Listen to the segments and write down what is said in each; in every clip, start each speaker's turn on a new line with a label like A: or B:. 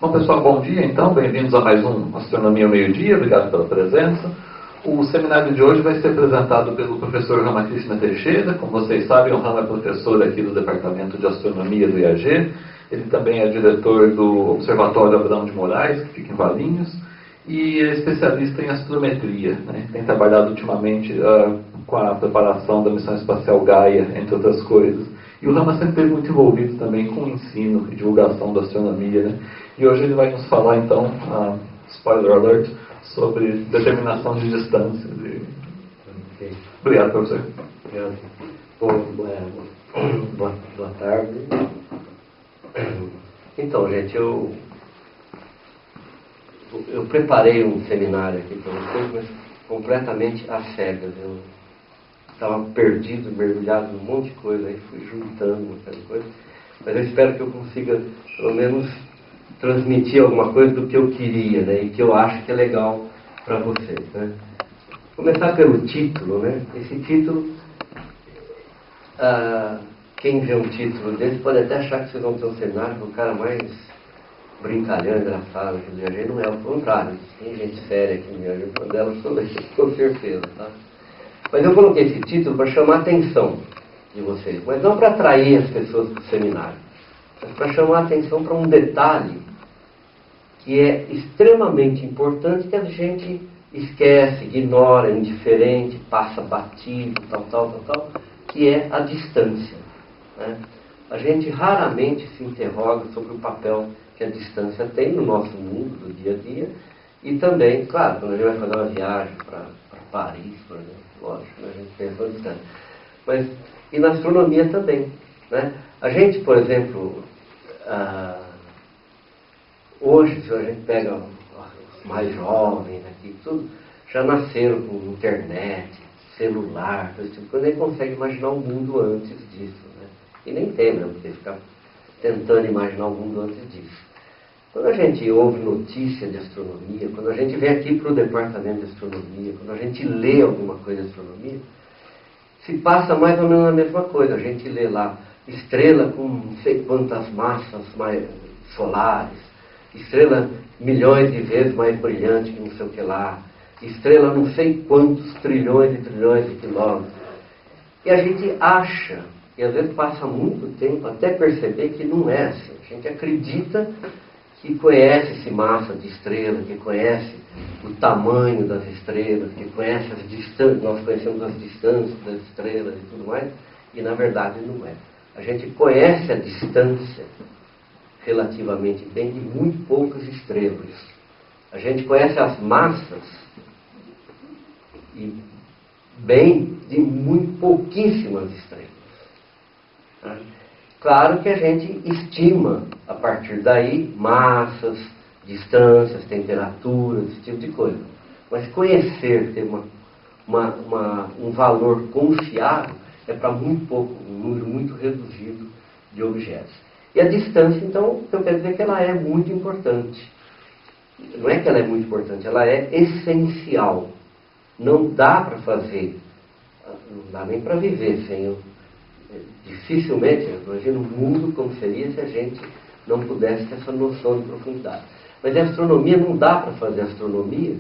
A: Bom, pessoal, bom dia então, bem-vindos a mais um Astronomia ao Meio-Dia, obrigado pela presença. O seminário de hoje vai ser apresentado pelo professor Ramakrishna Teixeira. Como vocês sabem, o Rama é professor aqui do Departamento de Astronomia do IAG. Ele também é diretor do Observatório Abrão de Moraes, que fica em Valinhos, e é especialista em astrometria, né? Tem trabalhado ultimamente com a preparação da missão espacial Gaia, entre outras coisas. E o Rama sempre esteve muito envolvido também com o ensino e divulgação da astronomia, né? E hoje ele vai nos falar, então, spoiler alert, sobre determinação de distâncias.
B: Okay.
A: Obrigado, professor.
B: Obrigado. Bom, boa tarde. Então, gente, eu preparei um seminário aqui para vocês, mas completamente às cegas. Eu estava perdido, mergulhado num monte de coisa, aí fui juntando uma série de coisas. Mas eu espero que eu consiga, pelo menos, transmitir alguma coisa do que eu queria, né, e que eu acho que é legal para vocês, né. Começar pelo título, né. Esse título, quem vê um título desse pode até achar que vocês vão ter um seminário com o cara mais brincalhão, engraçado aqui no IAG. Não é o contrário. Tem gente séria aqui no IAG, uma delas sou eu, com certeza, tá? Mas eu coloquei esse título para chamar a atenção de vocês, mas não para atrair as pessoas para o seminário, mas para chamar a atenção para um detalhe que é extremamente importante, que a gente esquece, ignora, é indiferente, passa batido, tal, que é a distância, né? A gente raramente se interroga sobre o papel que a distância tem no nosso mundo, do dia a dia, e também, claro, quando a gente vai fazer uma viagem para Paris, por exemplo, lógico, né, a gente pensa na distância. Mas, e na astronomia também, né? A gente, por exemplo, hoje, se a gente pega os mais jovens aqui, tudo, já nasceram com internet, celular, esse tipo de coisa, nem consegue imaginar o mundo antes disso, né? E nem tem, né? Porque ficar tentando imaginar o mundo antes disso. Quando a gente ouve notícia de astronomia, quando a gente vem aqui para o departamento de astronomia, quando a gente lê alguma coisa de astronomia, se passa mais ou menos a mesma coisa. A gente lê lá estrela com não sei quantas massas solares, estrela milhões de vezes mais brilhante que não sei o que lá, estrela não sei quantos trilhões e trilhões de quilômetros. E a gente acha, e às vezes passa muito tempo até perceber que não é assim. A gente acredita que conhece-se massa de estrela, que conhece o tamanho das estrelas, que conhece as distâncias, nós conhecemos as distâncias das estrelas e tudo mais, e na verdade não é. A gente conhece a distância relativamente bem de muito poucas estrelas. A gente conhece as massas e bem de muito pouquíssimas estrelas, tá? Claro que a gente estima, a partir daí, massas, distâncias, temperaturas, esse tipo de coisa. Mas conhecer, ter um valor confiável, é para muito pouco, um número muito reduzido de objetos. E a distância, então, eu quero dizer que ela é muito importante. Não é que ela é muito importante, ela é essencial. Não dá para fazer, não dá nem para viver sem dificilmente, imagina um mundo como seria se a gente não pudesse ter essa noção de profundidade. Mas a astronomia, não dá para fazer astronomia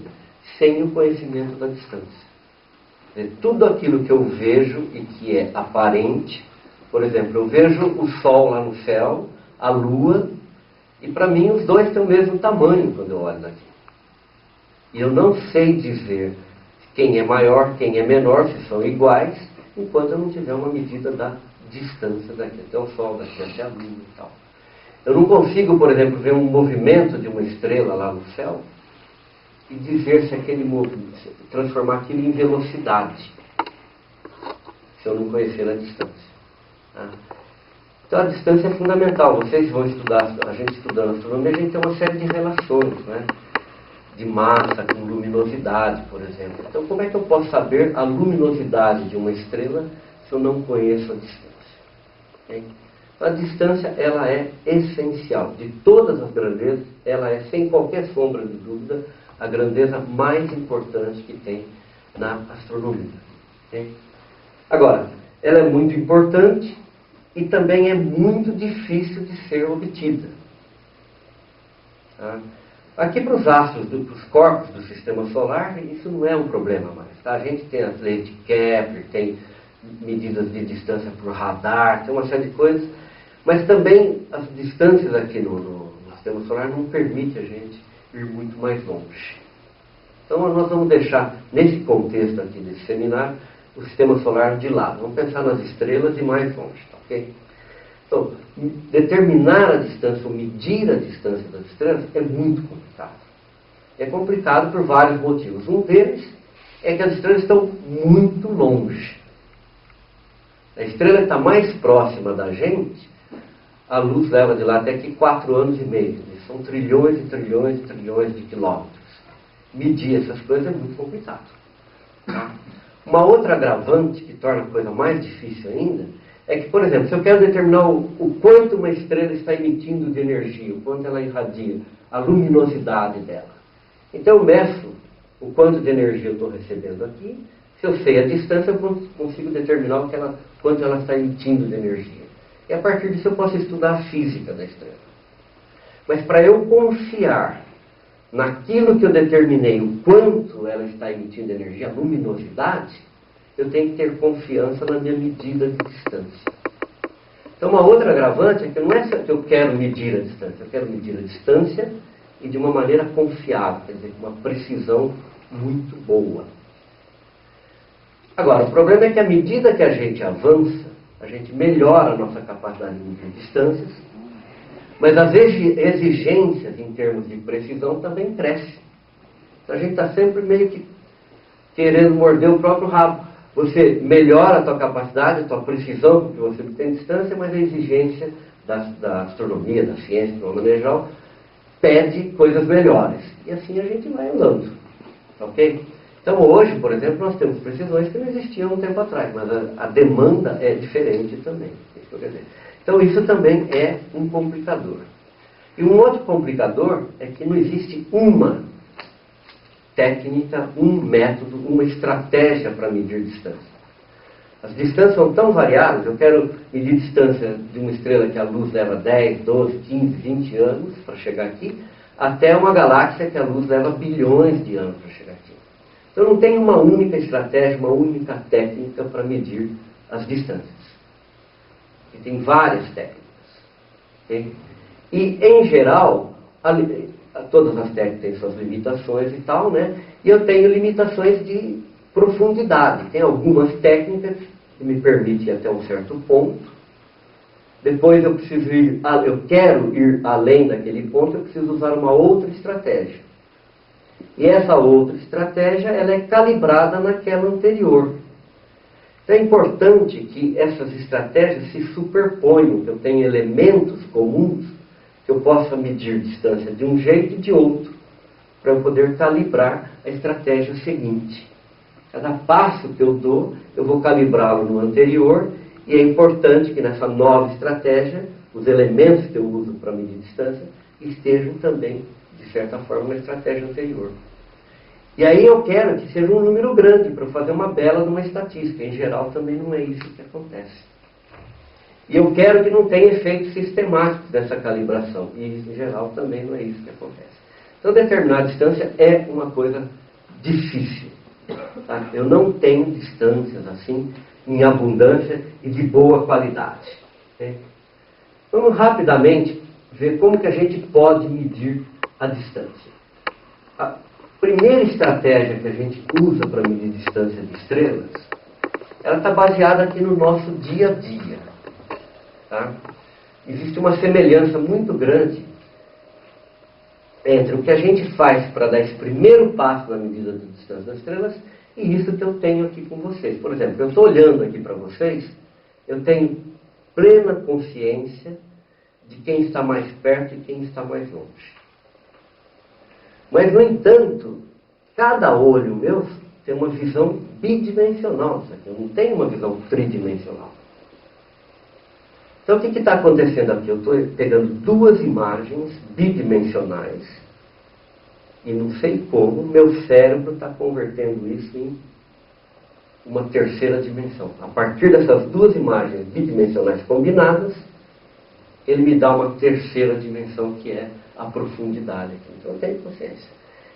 B: sem o conhecimento da distância. Tudo aquilo que eu vejo e que é aparente, por exemplo, eu vejo o Sol lá no céu, a Lua, e para mim os dois têm o mesmo tamanho quando eu olho daqui. E eu não sei dizer quem é maior, quem é menor, se são iguais, enquanto eu não tiver uma medida da distância daqui até o Sol, daqui até a Lua e tal. Eu não consigo, por exemplo, ver um movimento de uma estrela lá no céu e dizer se aquele movimento, transformar aquilo em velocidade, se eu não conhecer a distância, tá? Então a distância é fundamental. Vocês vão estudar, a gente estudando astronomia, a gente tem uma série de relações, né? De massa com luminosidade, por exemplo. Então, como é que eu posso saber a luminosidade de uma estrela se eu não conheço a distância? Okay? A distância, ela é essencial. De todas as grandezas, ela é, sem qualquer sombra de dúvida, a grandeza mais importante que tem na astronomia. Okay? Agora, ela é muito importante e também é muito difícil de ser obtida. Tá? Aqui para os astros, para os corpos do sistema solar, isso não é um problema mais. Tá? A gente tem as leis de Kepler, tem medidas de distância por radar, tem uma série de coisas, mas também as distâncias aqui no sistema solar não permitem a gente ir muito mais longe. Então nós vamos deixar, nesse contexto aqui desse seminário, o sistema solar de lado. Vamos pensar nas estrelas e mais longe, tá, ok? Então, determinar a distância, ou medir a distância das estrelas é muito complicado. É complicado por vários motivos. Um deles é que as estrelas estão muito longe. A estrela que está mais próxima da gente, a luz leva de lá até aqui 4 anos e meio. São trilhões e trilhões e trilhões de quilômetros. Medir essas coisas é muito complicado. Tá? Uma outra agravante que torna a coisa mais difícil ainda é que, por exemplo, se eu quero determinar o quanto uma estrela está emitindo de energia, o quanto ela irradia, a luminosidade dela. Então eu meço o quanto de energia eu estou recebendo aqui. Se eu sei a distância, eu consigo determinar quanto ela está emitindo de energia. E a partir disso eu posso estudar a física da estrela. Mas para eu confiar naquilo que eu determinei, o quanto ela está emitindo energia, a luminosidade, eu tenho que ter confiança na minha medida de distância. Então, uma outra agravante é que não é só que eu quero medir a distância, eu quero medir a distância e de uma maneira confiável, quer dizer, com uma precisão muito boa. Agora, o problema é que à medida que a gente avança, a gente melhora a nossa capacidade de medir distâncias, mas as exigências em termos de precisão também crescem. Então, a gente está sempre meio que querendo morder o próprio rabo. Você melhora a tua capacidade, a tua precisão, porque você tem distância, mas a exigência da astronomia, da ciência, de uma maneira geral, pede coisas melhores. E assim a gente vai andando. Ok? Então hoje, por exemplo, nós temos precisões que não existiam um tempo atrás, mas a demanda é diferente também. Isso que eu quero dizer. Então isso também é um complicador. E um outro complicador é que não existe uma técnica, um método, uma estratégia para medir distância. As distâncias são tão variadas. Eu quero medir distância de uma estrela que a luz leva 10, 12, 15, 20 anos para chegar aqui, até uma galáxia que a luz leva bilhões de anos para chegar aqui. Então não tem uma única estratégia, uma única técnica para medir as distâncias. E tem várias técnicas. Okay? E, em geral, todas as técnicas têm suas limitações e tal, né? E eu tenho limitações de profundidade. Tem algumas técnicas que me permitem ir até um certo ponto. Depois eu quero ir além daquele ponto, eu preciso usar uma outra estratégia. E essa outra estratégia, ela é calibrada naquela anterior. Então é importante que essas estratégias se superponham, que eu tenha elementos comuns, que eu possa medir distância de um jeito e de outro, para eu poder calibrar a estratégia seguinte. Cada passo que eu dou, eu vou calibrá-lo no anterior, e é importante que nessa nova estratégia, os elementos que eu uso para medir distância, estejam também, de certa forma, na estratégia anterior. E aí eu quero que seja um número grande, para eu fazer uma bela numa estatística. Em geral, também não é isso que acontece. E eu quero que não tenha efeitos sistemáticos dessa calibração. E, em geral, também não é isso que acontece. Então, determinar a distância é uma coisa difícil. Tá? Eu não tenho distâncias assim, em abundância e de boa qualidade. Okay? Vamos rapidamente ver como que a gente pode medir a distância. A primeira estratégia que a gente usa para medir distância de estrelas, ela está baseada aqui no nosso dia a dia. Tá? Existe uma semelhança muito grande entre o que a gente faz para dar esse primeiro passo na medida da distância das estrelas e isso que eu tenho aqui com vocês. Por exemplo, eu estou olhando aqui para vocês, eu tenho plena consciência de quem está mais perto e quem está mais longe. Mas, no entanto, cada olho meu tem uma visão bidimensional. Eu não tenho uma visão tridimensional. Então, o que está acontecendo aqui? Eu estou pegando duas imagens bidimensionais e não sei como, meu cérebro está convertendo isso em uma terceira dimensão. A partir dessas duas imagens bidimensionais combinadas, ele me dá uma terceira dimensão, que é a profundidade. Então eu tenho consciência.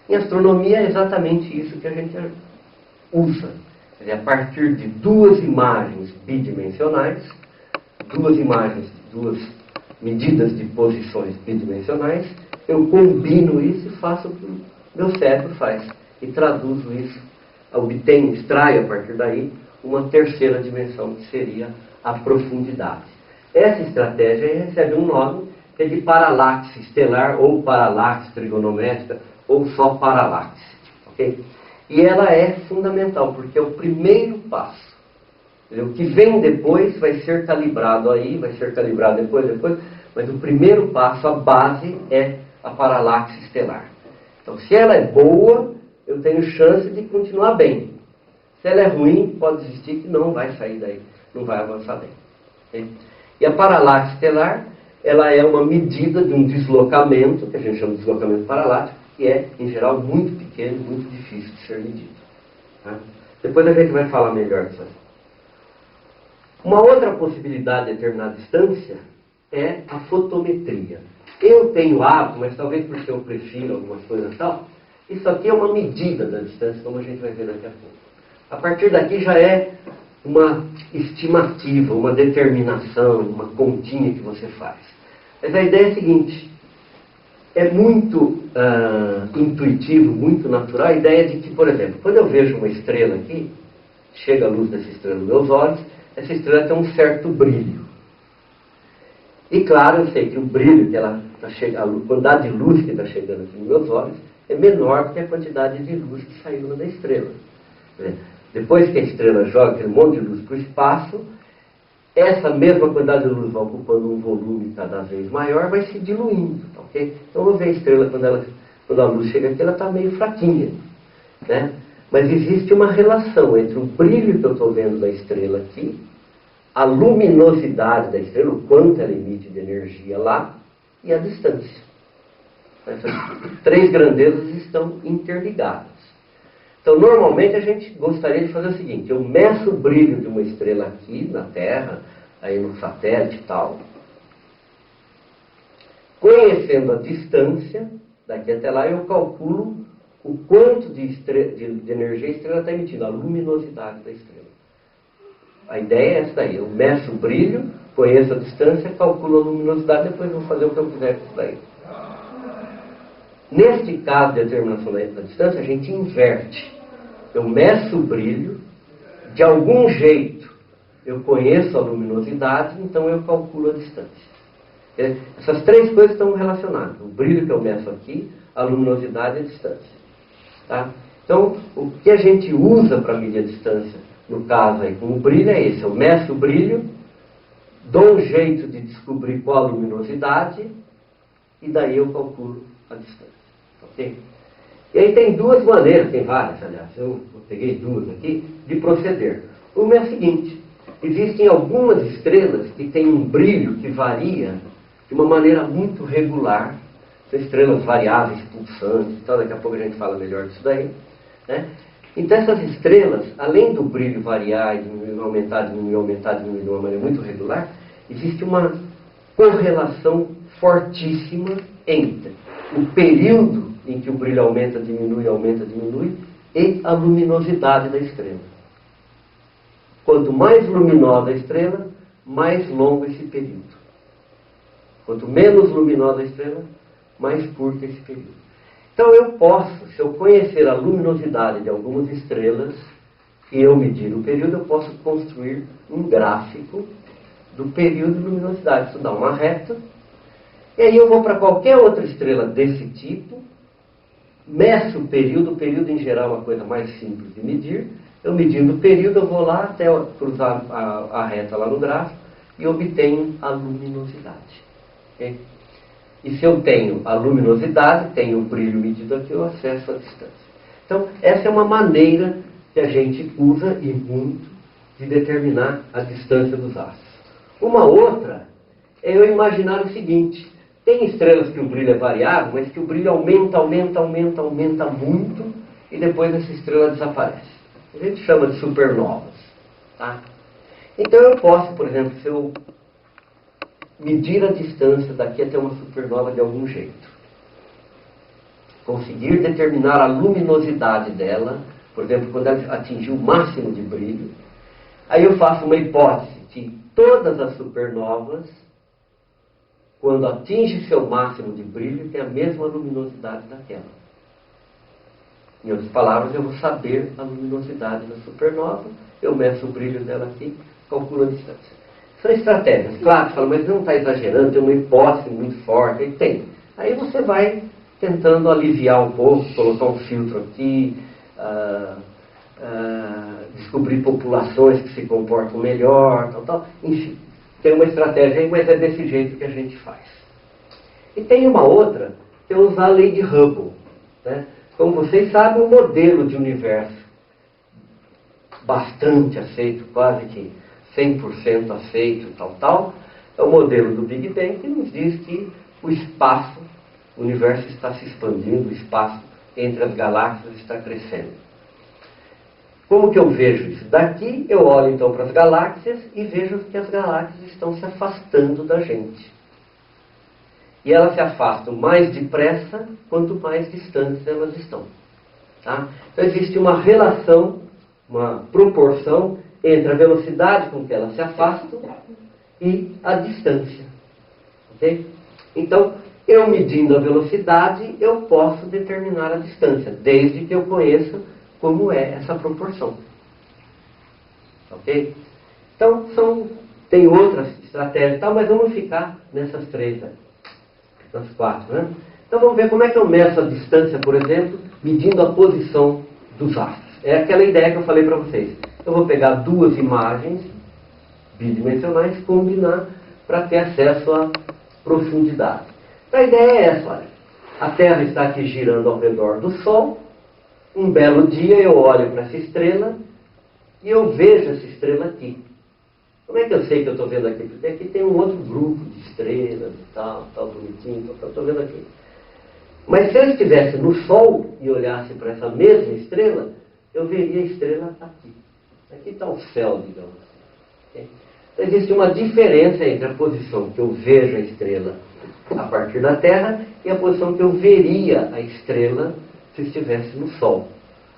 B: Em astronomia é exatamente isso que a gente usa. Quer dizer, a partir de duas imagens bidimensionais, duas medidas de posições bidimensionais, eu combino isso e faço o que o meu cérebro faz. E traduzo isso, extraio a partir daí uma terceira dimensão, que seria a profundidade. Essa estratégia recebe um nome, que é de paralaxe estelar, ou paralaxe trigonométrica, ou só paralaxe. Okay? E ela é fundamental, porque é o primeiro passo. O que vem depois vai ser calibrado aí, vai ser calibrado depois, mas o primeiro passo, a base, é a paralaxe estelar. Então, se ela é boa, eu tenho chance de continuar bem. Se ela é ruim, pode existir que não vai sair daí, não vai avançar bem. Okay? E a paralaxe estelar, ela é uma medida de um deslocamento, que a gente chama de deslocamento paraláxico, que é, em geral, muito pequeno, muito difícil de ser medido. Tá? Depois a gente vai falar melhor disso aí. Uma outra possibilidade de determinar a distância é a fotometria. Eu tenho hábito, mas talvez porque eu prefiro algumas coisas e tal, isso aqui é uma medida da distância, como a gente vai ver daqui a pouco. A partir daqui já é uma estimativa, uma determinação, uma continha que você faz. Mas a ideia é a seguinte: é muito intuitivo, muito natural a ideia de que, por exemplo, quando eu vejo uma estrela aqui, chega a luz dessa estrela nos meus olhos, essa estrela tem um certo brilho. E claro, eu sei que o brilho que ela está chegando, a quantidade de luz que está chegando aqui nos meus olhos é menor que a quantidade de luz que saiu da estrela. Depois que a estrela joga aquele monte de luz para o espaço, essa mesma quantidade de luz vai ocupando um volume cada vez maior, vai se diluindo. Tá, okay? Então eu vou ver a estrela, quando a luz chega aqui, ela está meio fraquinha. Né? Mas existe uma relação entre o brilho que eu estou vendo da estrela aqui, a luminosidade da estrela, o quanto ela emite de energia lá, e a distância. Essas três grandezas estão interligadas. Então, normalmente a gente gostaria de fazer o seguinte: eu meço o brilho de uma estrela aqui na Terra, aí no satélite e tal, conhecendo a distância daqui até lá, eu calculo o quanto de energia a estrela está emitindo, a luminosidade da estrela. A ideia é essa daí: eu meço o brilho, conheço a distância, calculo a luminosidade, depois vou fazer o que eu quiser com isso daí. Neste caso de determinação da distância, a gente inverte. Eu meço o brilho, de algum jeito eu conheço a luminosidade, então eu calculo a distância. Essas três coisas estão relacionadas: o brilho que eu meço aqui, a luminosidade e a distância. Tá? Então, o que a gente usa para medir a distância, no caso aí com o brilho, é esse: eu meço o brilho, dou um jeito de descobrir qual a luminosidade, e daí eu calculo a distância. Ok? E aí tem duas maneiras, tem várias, aliás, eu peguei duas aqui, de proceder. Uma é a seguinte: existem algumas estrelas que têm um brilho que varia de uma maneira muito regular. São estrelas variáveis, pulsantes, então daqui a pouco a gente fala melhor disso daí. Né? Então essas estrelas, além do brilho variar e diminuir, aumentar, diminuir, aumentar, diminuir de uma maneira muito regular, existe uma correlação fortíssima entre o período em que o brilho aumenta, diminui, e a luminosidade da estrela. Quanto mais luminosa a estrela, mais longo esse período. Quanto menos luminosa a estrela, mais curto esse período. Então eu posso, se eu conhecer a luminosidade de algumas estrelas e eu medir o período, eu posso construir um gráfico do período de luminosidade. Isso dá uma reta, e aí eu vou para qualquer outra estrela desse tipo, meço o período em geral é uma coisa mais simples de medir. Eu medindo o período, eu vou lá até cruzar a reta lá no gráfico e obtenho a luminosidade. Okay? E se eu tenho a luminosidade, tenho o brilho medido aqui, eu acesso a distância. Então, essa é uma maneira que a gente usa, e muito, de determinar a distância dos astros. Uma outra é eu imaginar o seguinte: tem estrelas que o brilho é variável, mas que o brilho aumenta muito, e depois essa estrela desaparece. A gente chama de supernovas. Tá? Então eu posso, por exemplo, se eu medir a distância daqui até uma supernova de algum jeito. Conseguir determinar a luminosidade dela, por exemplo, quando ela atingir o máximo de brilho. Aí eu faço uma hipótese que todas as supernovas, quando atinge seu máximo de brilho, têm a mesma luminosidade daquela. Em outras palavras, eu vou saber a luminosidade da supernova, eu meço o brilho dela aqui, calculo a distância. São estratégias. Claro, você fala, mas não está exagerando, tem uma hipótese muito forte. Aí tem. Aí você vai tentando aliviar um pouco, colocar um filtro aqui, descobrir populações que se comportam melhor, tal. Enfim, tem uma estratégia aí, mas é desse jeito que a gente faz. E tem uma outra, que é usar a lei de Hubble, né? Como vocês sabem, um modelo de universo bastante aceito, quase que 100% aceito, é o modelo do Big Bang, que nos diz que o espaço, o universo está se expandindo, o espaço entre as galáxias está crescendo. Como que eu vejo isso? Daqui eu olho então para as galáxias e vejo que as galáxias estão se afastando da gente. E elas se afastam mais depressa quanto mais distantes elas estão. Tá? Então existe uma relação, uma proporção entre a velocidade com que elas se afastam e a distância. Okay? Então, eu medindo a velocidade, eu posso determinar a distância, desde que eu conheça como é essa proporção. Ok? Então, tem outras estratégias, mas vamos ficar nessas três aí. Das quatro, né? Então vamos ver como é que eu meço a distância, por exemplo, medindo a posição dos astros. É aquela ideia que eu falei para vocês. Eu vou pegar duas imagens bidimensionais, combinar para ter acesso à profundidade. Então a ideia é essa, olha. A Terra está aqui girando ao redor do Sol. Um belo dia eu olho para essa estrela e eu vejo essa estrela aqui. Como é que eu sei que eu estou vendo aqui? Porque aqui tem um outro grupo de estrelas e tal bonitinho, estou vendo aqui. Mas se eu estivesse no Sol e olhasse para essa mesma estrela, eu veria a estrela aqui. Aqui está o céu, digamos assim. Okay? Então existe uma diferença entre a posição que eu vejo a estrela a partir da Terra e a posição que eu veria a estrela se estivesse no Sol.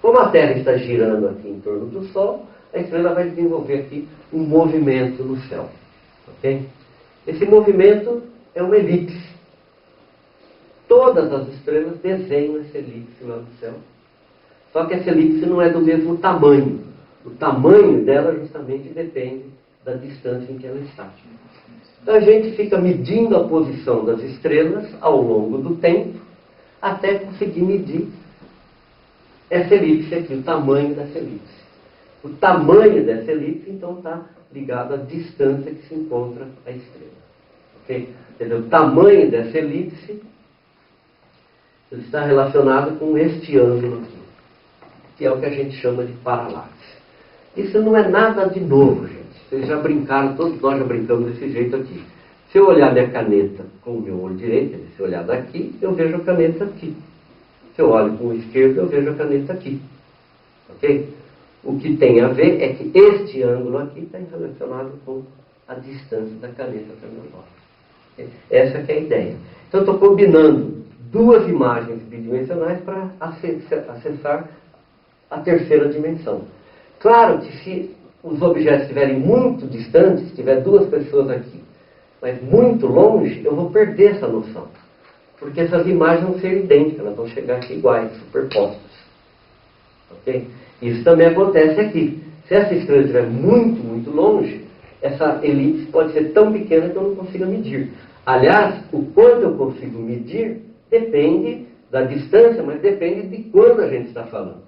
B: Como a Terra está girando aqui em torno do Sol, a estrela vai desenvolver aqui um movimento no céu. Okay? Esse movimento é uma elipse. Todas as estrelas desenham essa elipse lá no céu. Só que essa elipse não é do mesmo tamanho. O tamanho dela justamente depende da distância em que ela está. Então a gente fica medindo a posição das estrelas ao longo do tempo até conseguir medir essa elipse aqui, o tamanho dessa elipse. O tamanho dessa elipse, então, está ligado à distância que se encontra a estrela. Okay? O tamanho dessa elipse está relacionado com este ângulo aqui, que é o que a gente chama de paralaxe. Isso não é nada de novo, gente. Vocês já brincaram, todos nós já brincamos desse jeito aqui. Se eu olhar minha caneta com o meu olho direito, se eu olhar daqui, eu vejo a caneta aqui. Se eu olho com o esquerdo, eu vejo a caneta aqui. Ok? O que tem a ver é que este ângulo aqui está relacionado com a distância da caneta para o meu olho. Essa que é a ideia. Então, eu estou combinando duas imagens bidimensionais para acessar a terceira dimensão. Claro que se os objetos estiverem muito distantes, se tiver duas pessoas aqui, mas muito longe, eu vou perder essa noção. Porque essas imagens vão ser idênticas, elas vão chegar aqui iguais, superpostas. Ok? Isso também acontece aqui. Se essa estrela estiver muito, muito longe, essa elipse pode ser tão pequena que eu não consiga medir. Aliás, o quanto eu consigo medir depende da distância, mas depende de quando a gente está falando.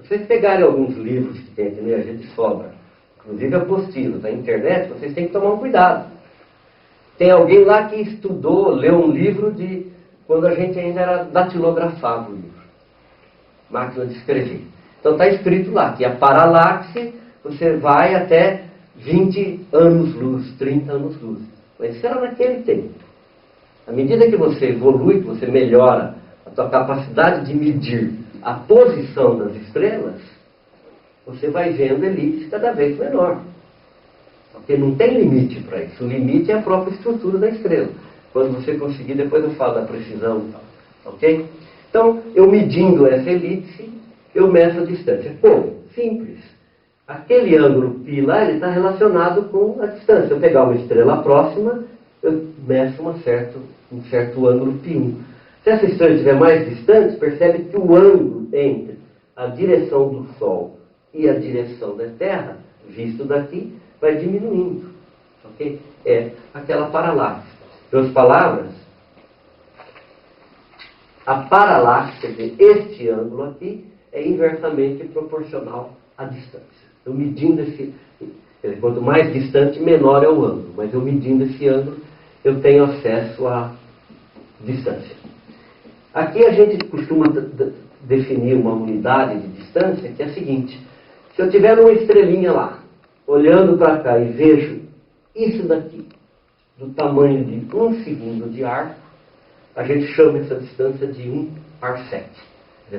B: Se vocês pegarem alguns livros que tem aqui no IAG de Sobra, inclusive apostilas da internet, vocês têm que tomar um cuidado. Tem alguém lá que estudou, leu um livro de quando a gente ainda era datilografado o livro. Máquina de escrever. Então está escrito lá que a paralaxe você vai até 20 anos-luz, 30 anos-luz. Mas isso era naquele tempo. À medida que você evolui, que você melhora a sua capacidade de medir a posição das estrelas, você vai vendo elipse cada vez menor. Porque não tem limite para isso. O limite é a própria estrutura da estrela. Quando você conseguir, depois eu falo da precisão e tal. Ok? Então, eu medindo essa elipse, eu meço a distância. Como? Simples. Aquele ângulo π lá, ele está relacionado com a distância. Se eu pegar uma estrela próxima, eu meço um certo ângulo π1. Se essa estrela estiver mais distante, percebe que o ângulo entre a direção do Sol e a direção da Terra, visto daqui, vai diminuindo. Okay? É aquela paralaxe. Em outras palavras, a paralaxe, quer dizer, este ângulo aqui, é inversamente proporcional à distância. Eu medindo quanto mais distante, menor é o ângulo. Mas eu medindo esse ângulo, eu tenho acesso à distância. Aqui a gente costuma definir uma unidade de distância, que é a seguinte. Se eu tiver uma estrelinha lá, olhando para cá e vejo isso daqui, do tamanho de 1 segundo de arco, a gente chama essa distância de 1 parsec.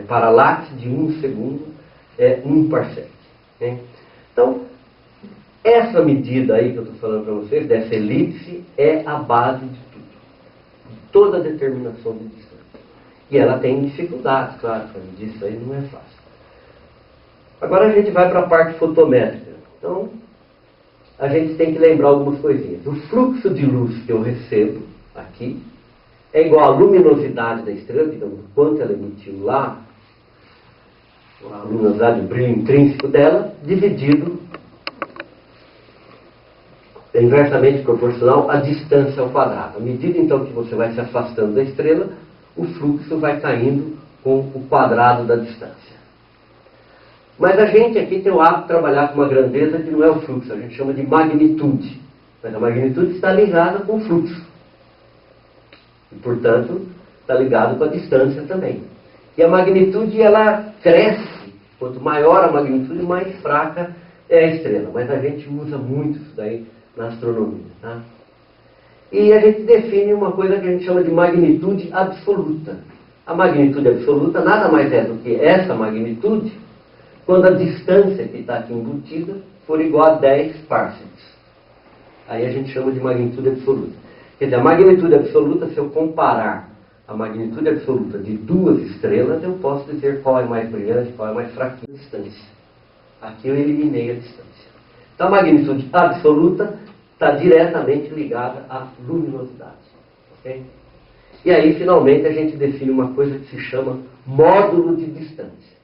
B: Paralaxe de 1 segundo é 1 parsec. Okay? Então, essa medida aí que eu estou falando para vocês, dessa elipse, é a base de tudo. De toda a determinação de distância. E ela tem dificuldades, claro, para medir isso aí não é fácil. Agora a gente vai para a parte fotométrica. Então, a gente tem que lembrar algumas coisinhas. O fluxo de luz que eu recebo aqui é igual à luminosidade da estrela, digamos, quanto ela emitiu lá, a luminosidade, o brilho intrínseco dela, dividido inversamente proporcional à distância ao quadrado. À medida, então, que você vai se afastando da estrela, o fluxo vai caindo com o quadrado da distância. Mas a gente aqui tem o hábito de trabalhar com uma grandeza que não é o fluxo, a gente chama de magnitude. Mas a magnitude está ligada com o fluxo. E, portanto, está ligado com a distância também. E a magnitude, ela cresce. Quanto maior a magnitude, mais fraca é a estrela. Mas a gente usa muito isso daí na astronomia. Tá? E a gente define uma coisa que a gente chama de magnitude absoluta. A magnitude absoluta nada mais é do que essa magnitude quando a distância que está aqui embutida for igual a 10 parsecs. Aí a gente chama de magnitude absoluta. Quer dizer, a magnitude absoluta, se eu comparar a magnitude absoluta de duas estrelas, eu posso dizer qual é mais brilhante, qual é mais fraquinha a distância. Aqui eu eliminei a distância. Então a magnitude absoluta está diretamente ligada à luminosidade. Okay? E aí, finalmente, a gente define uma coisa que se chama módulo de distância.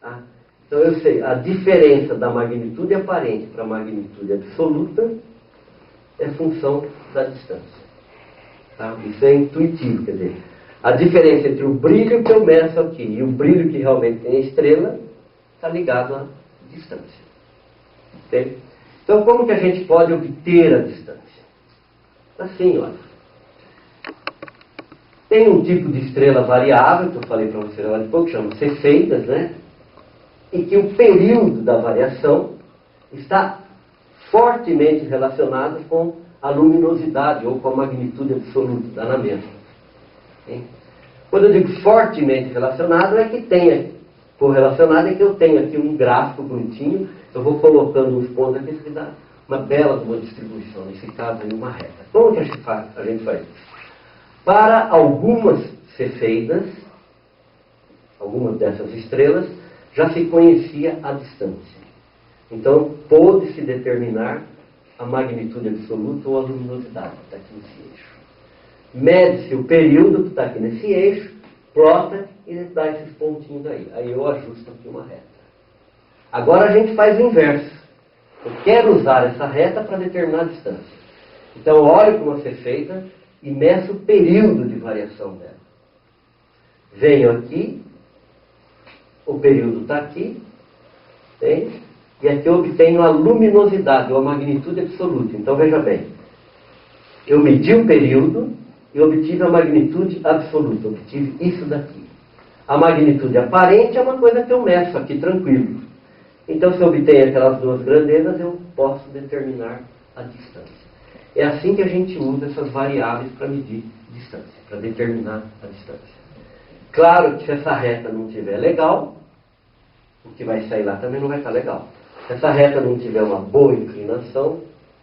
B: Tá? Então eu sei, a diferença da magnitude aparente para a magnitude absoluta é função da distância. Tá? Isso é intuitivo, quer dizer, a diferença entre o brilho que eu meço aqui e o brilho que realmente tem a estrela está ligado à distância. Okay? Então, como que a gente pode obter a distância? Assim, olha. Tem um tipo de estrela variável, que eu falei para vocês agora de pouco, que chama cefeidas, né? E que o período da variação está fortemente relacionado com a luminosidade ou com a magnitude absoluta, dá na mesma. Okay? Quando eu digo fortemente relacionado, é que tenha correlacionado, é que eu tenho aqui um gráfico bonitinho, eu vou colocando uns pontos aqui, isso dá uma bela uma distribuição, nesse caso aí uma reta. Como que a gente faz isso? Para algumas cefeidas, algumas dessas estrelas, já se conhecia a distância. Então, pôde-se determinar a magnitude absoluta ou a luminosidade que está aqui nesse eixo. Mede-se o período que está aqui nesse eixo, plota e dá esses pontinhos aí. Aí eu ajusto aqui uma reta. Agora a gente faz o inverso. Eu quero usar essa reta para determinar a distância. Então eu olho para uma cefeita e meço o período de variação dela. Venho aqui, o período está aqui, entende? E aqui eu obtenho a luminosidade, ou a magnitude absoluta. Então veja bem, eu medi o período e obtive a magnitude absoluta, obtive isso daqui. A magnitude aparente é uma coisa que eu meço aqui tranquilo. Então se eu obtenho aquelas duas grandezas, eu posso determinar a distância. É assim que a gente usa essas variáveis para medir distância, para determinar a distância. Claro que se essa reta não estiver legal, o que vai sair lá também não vai estar legal. Se essa reta não tiver uma boa inclinação,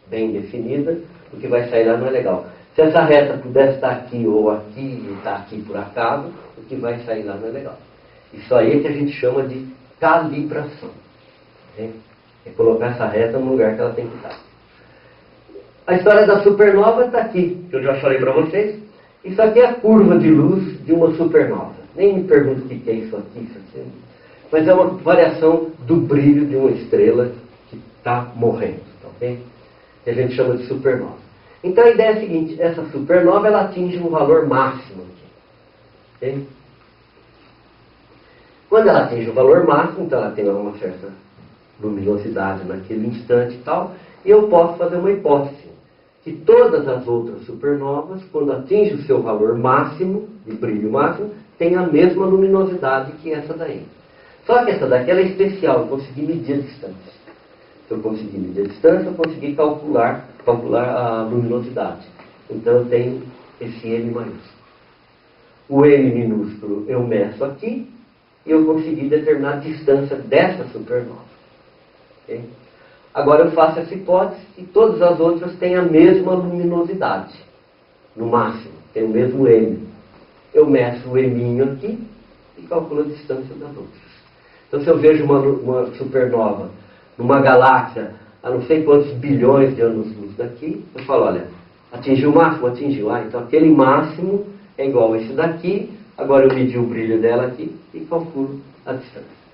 B: bem definida, o que vai sair lá não é legal. Se essa reta pudesse estar aqui ou aqui e estar aqui por acaso, o que vai sair lá não é legal. Isso aí é que a gente chama de calibração. Né? É colocar essa reta no lugar que ela tem que estar. A história da supernova está aqui, que eu já falei para vocês. Isso aqui é a curva de luz de uma supernova. Nem me pergunto o que é isso aqui. Mas é uma variação do brilho de uma estrela que está morrendo. Tá, okay? Que a gente chama de supernova. Então a ideia é a seguinte, essa supernova ela atinge um valor máximo aqui. Okay? Quando ela atinge o valor máximo, então ela tem uma certa luminosidade naquele instante e tal, e eu posso fazer uma hipótese, que todas as outras supernovas, quando atingem o seu valor máximo, de brilho máximo, têm a mesma luminosidade que essa daí. Só que essa daqui ela é especial, eu consegui medir a distância. Se eu conseguir medir a distância, eu consegui calcular a luminosidade. Então eu tenho esse M maiúsculo. O M minúsculo eu meço aqui, e eu consegui determinar a distância dessa supernova. Okay? Agora eu faço essa hipótese e todas as outras têm a mesma luminosidade, no máximo, tem o mesmo M. Eu meço o M aqui e calculo a distância das outras. Então se eu vejo uma supernova numa galáxia a não sei quantos bilhões de anos-luz daqui, eu falo, olha, atingiu o máximo? Atingiu. Então aquele máximo é igual a esse daqui, agora eu medi o brilho dela aqui e calculo a distância.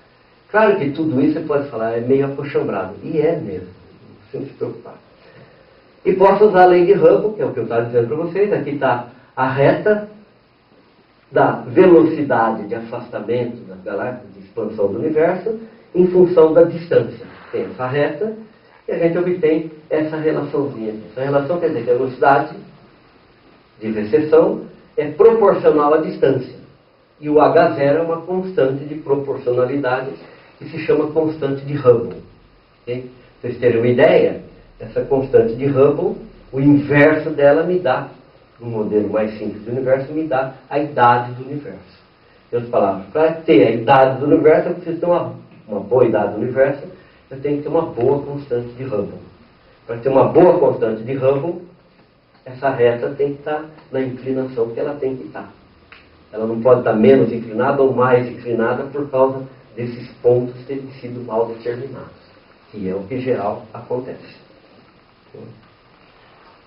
B: Claro que tudo isso você pode falar, é meio acochambrado. E é mesmo, sem se preocupar. E posso usar a lei de Hubble, que é o que eu estava dizendo para vocês. Aqui está a reta da velocidade de afastamento das galáxias, de expansão do universo, em função da distância. Tem essa reta e a gente obtém essa relaçãozinha. Essa relação quer dizer que a velocidade de recessão é proporcional à distância. E o H0 é uma constante de proporcionalidade que se chama constante de Hubble. Okay? Para vocês terem uma ideia, essa constante de Hubble, o inverso dela me dá, no modelo mais simples do universo, me dá a idade do universo. Em outras palavras, para ter a idade do universo, eu preciso ter uma boa idade do universo, eu tenho que ter uma boa constante de Hubble. Para ter uma boa constante de Hubble, essa reta tem que estar na inclinação que ela tem que estar. Ela não pode estar menos inclinada ou mais inclinada por causa desses pontos terem sido mal determinados, que é o que em geral acontece.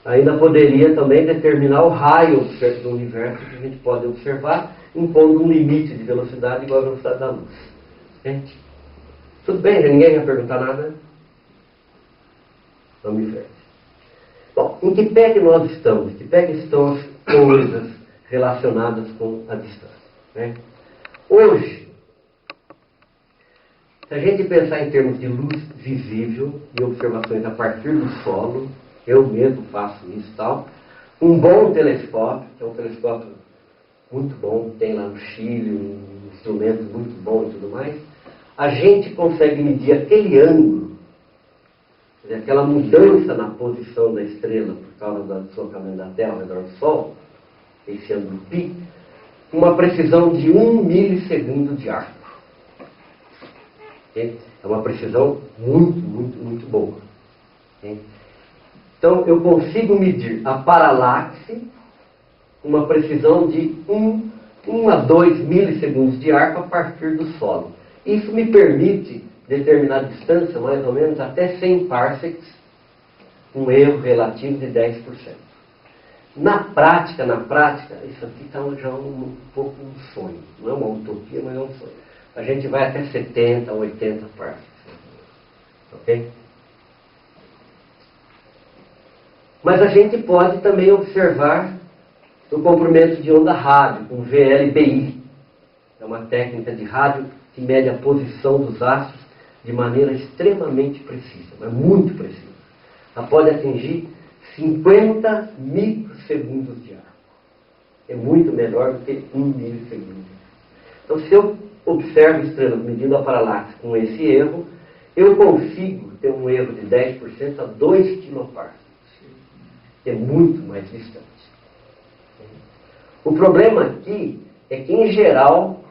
B: Ainda poderia também determinar o raio do universo que a gente pode observar, impondo um limite de velocidade igual à velocidade da luz. Gente, tudo bem? Ninguém vai perguntar nada? Vamos em frente. Bom, em que pé que nós estamos? Em que pé que estão as coisas relacionadas com a distância? Né? Hoje, se a gente pensar em termos de luz visível e observações a partir do solo, eu mesmo faço isso e tal, um bom telescópio, que é um telescópio muito bom, tem lá no Chile, um instrumento muito bom e tudo mais, a gente consegue medir aquele ângulo, aquela mudança na posição da estrela por causa do deslocamento da Terra ao redor do Sol, esse ângulo π, com uma precisão de 1 milissegundo de arco. Okay? É uma precisão muito, muito, muito boa. Okay? Então eu consigo medir a paralaxe com uma precisão de 1 a 2 milissegundos de arco a partir do solo. Isso me permite determinar a distância, mais ou menos, até 100 parsecs, um erro relativo de 10%. Na prática, isso aqui está já um pouco um sonho. Não é uma utopia, mas é um sonho. A gente vai até 70, 80 parsecs. Ok? Mas a gente pode também observar o comprimento de onda rádio, com VLBI. É uma técnica de rádio que mede a posição dos astros de maneira extremamente precisa, mas muito precisa. Ela pode atingir 50 microsegundos de arco. É muito melhor do que 1 milissegundo. Então, se eu observo estrelas medindo a paralaxe com esse erro, eu consigo ter um erro de 10% a 2 quiloparsecs. Que é muito mais distante. O problema aqui é que, em geral,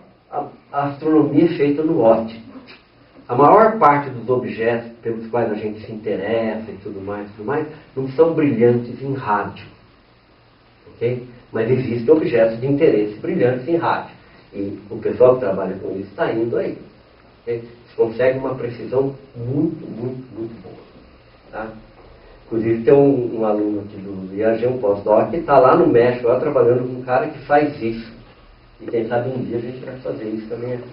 B: a astronomia é feita no óptico. a maior parte dos objetos pelos quais a gente se interessa e tudo mais, não são brilhantes em rádio. Okay? Mas existem objetos de interesse brilhantes em rádio. E o pessoal que trabalha com isso está indo aí. Okay? Eles conseguem uma precisão muito, muito, muito boa. Tá? Inclusive tem um aluno aqui do IAG, um pós-doc, que está lá no México, lá trabalhando com um cara que faz isso. E quem sabe um dia a gente vai fazer isso também aqui.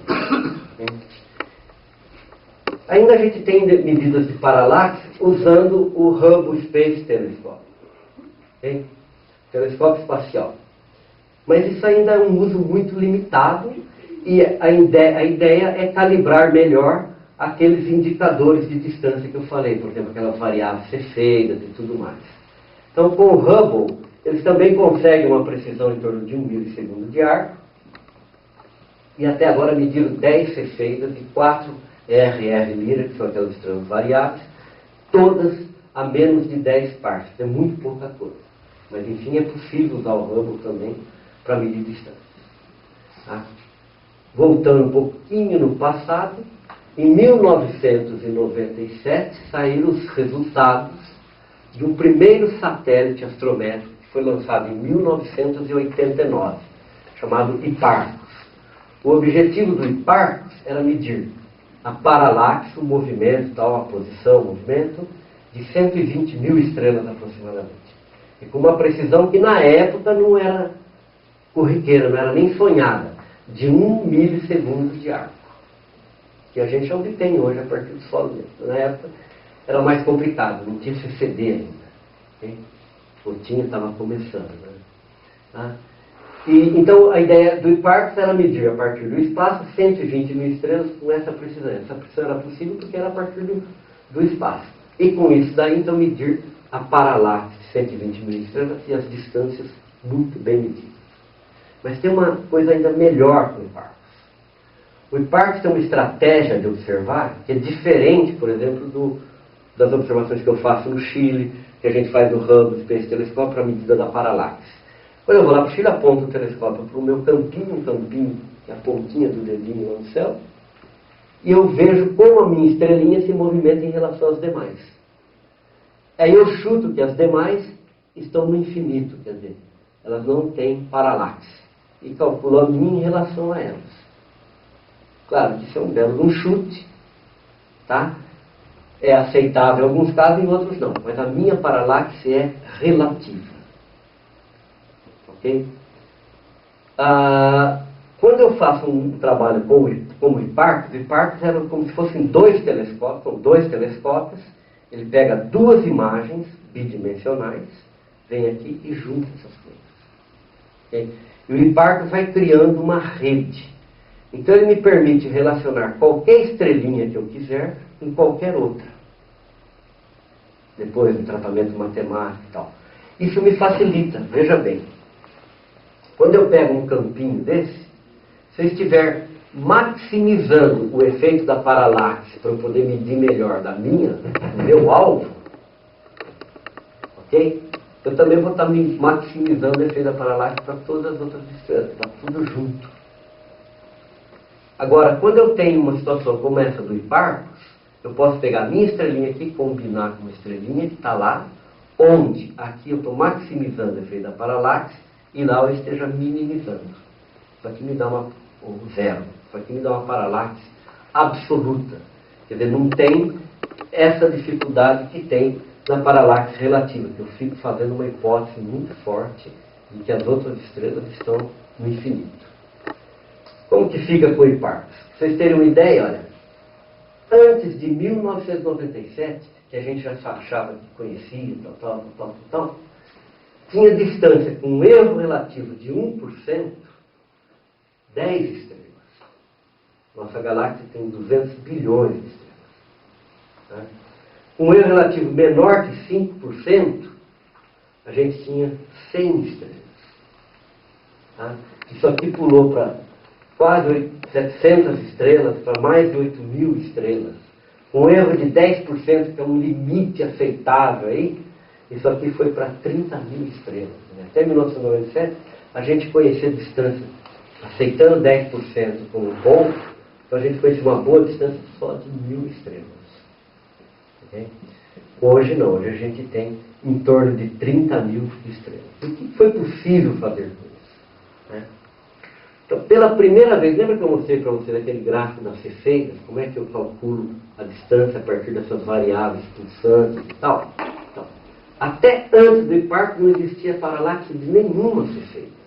B: Ainda a gente tem medidas de paralaxe usando o Hubble Space Telescope. Okay? Telescópio espacial. Mas isso ainda é um uso muito limitado e a ideia é calibrar melhor aqueles indicadores de distância que eu falei, por exemplo, aquelas variáveis cefeidas e tudo mais. Então, com o Hubble, eles também conseguem uma precisão em torno de 1 milissegundo de arco e até agora mediram 10 cefeidas e 4 RR Lyra, que são aquelas estrelas variáveis, todas a menos de 10 parsecs. É muito pouca coisa. Mas, enfim, é possível usar o Hubble também para medir distância. Tá? Voltando um pouquinho no passado, em 1997 saíram os resultados de um primeiro satélite astrométrico que foi lançado em 1989, chamado Hipparcos. O objetivo do Hipparcos era medir a paralaxe, o movimento, tal, a posição, o movimento, de 120 mil estrelas aproximadamente. E com uma precisão que na época não era corriqueira, não era nem sonhada, de 1 milissegundo de arco. Que a gente já obtém hoje a partir do solo mesmo. Na época era mais complicado, não tinha CCD ainda. Okay? Ou tinha, estava começando. Né? Tá? Então a ideia do Hipparcos era medir a partir do espaço 120 mil estrelas com essa precisão. Essa precisão era possível porque era a partir do espaço. E com isso daí, então, medir a paralaxe de 120 mil estrelas e as distâncias muito bem medidas. Mas tem uma coisa ainda melhor com o Hipparcos. O Hipparcos tem uma estratégia de observar que é diferente, por exemplo, das observações que eu faço no Chile, que a gente faz no Hubble Space Telescope para a medida da paralaxe. Quando eu vou lá para o Chile, aponto o telescópio para o meu campinho, que é a pontinha do dedinho lá no céu, e eu vejo como a minha estrelinha se movimenta em relação às demais. Aí eu chuto que as demais estão no infinito, quer dizer, elas não têm paralaxe, e calculo a minha em relação a elas. Claro que isso é um belo chute, tá? É aceitável em alguns casos, em outros não, mas a minha paralaxe é relativa. Ok? Quando eu faço um trabalho como o Hipparcos eram como se fossem dois telescópios, ele pega duas imagens bidimensionais, vem aqui e junta essas coisas. Okay? E o Hipparcos vai criando uma rede. Então ele me permite relacionar qualquer estrelinha que eu quiser com qualquer outra. Depois do tratamento matemático e tal. Isso me facilita, veja bem. Quando eu pego um campinho desse, se eu estiver maximizando o efeito da paralaxe para eu poder medir melhor do meu alvo, ok? Eu também vou estar maximizando o efeito da paralaxe para todas as outras estrelas, está tudo junto. Agora, quando eu tenho uma situação como essa do Hipparcos, eu posso pegar a minha estrelinha aqui e combinar com uma estrelinha que está lá, onde aqui eu estou maximizando o efeito da paralaxe e lá eu esteja minimizando. Isso aqui me dá um zero. Isso aqui me dá uma paralaxe absoluta. Quer dizer, não tem essa dificuldade que tem na paralaxe relativa, que eu fico fazendo uma hipótese muito forte de que as outras estrelas estão no infinito. Como que fica com o Hipparcos? Pra vocês terem uma ideia, olha, antes de 1997, que a gente já achava que conhecia, tal, tinha distância com um erro relativo de 1%, 10 estrelas. Nossa galáxia tem 200 bilhões de estrelas. Tá? Com um erro relativo menor que 5%, a gente tinha 100 estrelas. Tá? Isso aqui pulou para quase 700 estrelas, para mais de 8.000 estrelas. Com um erro de 10%, que é um limite aceitável aí, isso aqui foi para 30.000 estrelas. Né? Até 1997, a gente conhecia a distância, aceitando 10% como bom, Então a gente conhecia uma boa distância só de 1000 estrelas. Okay? Hoje não, hoje a gente tem em torno de 30.000 estrelas. O que foi possível fazer com isso? Né? Então, pela primeira vez, lembra que eu mostrei para você naquele gráfico das cefeidas, como é que eu calculo a distância a partir dessas variáveis pulsantes e tal? Então, até antes do infarto não existia paralaxe de nenhuma cefeida.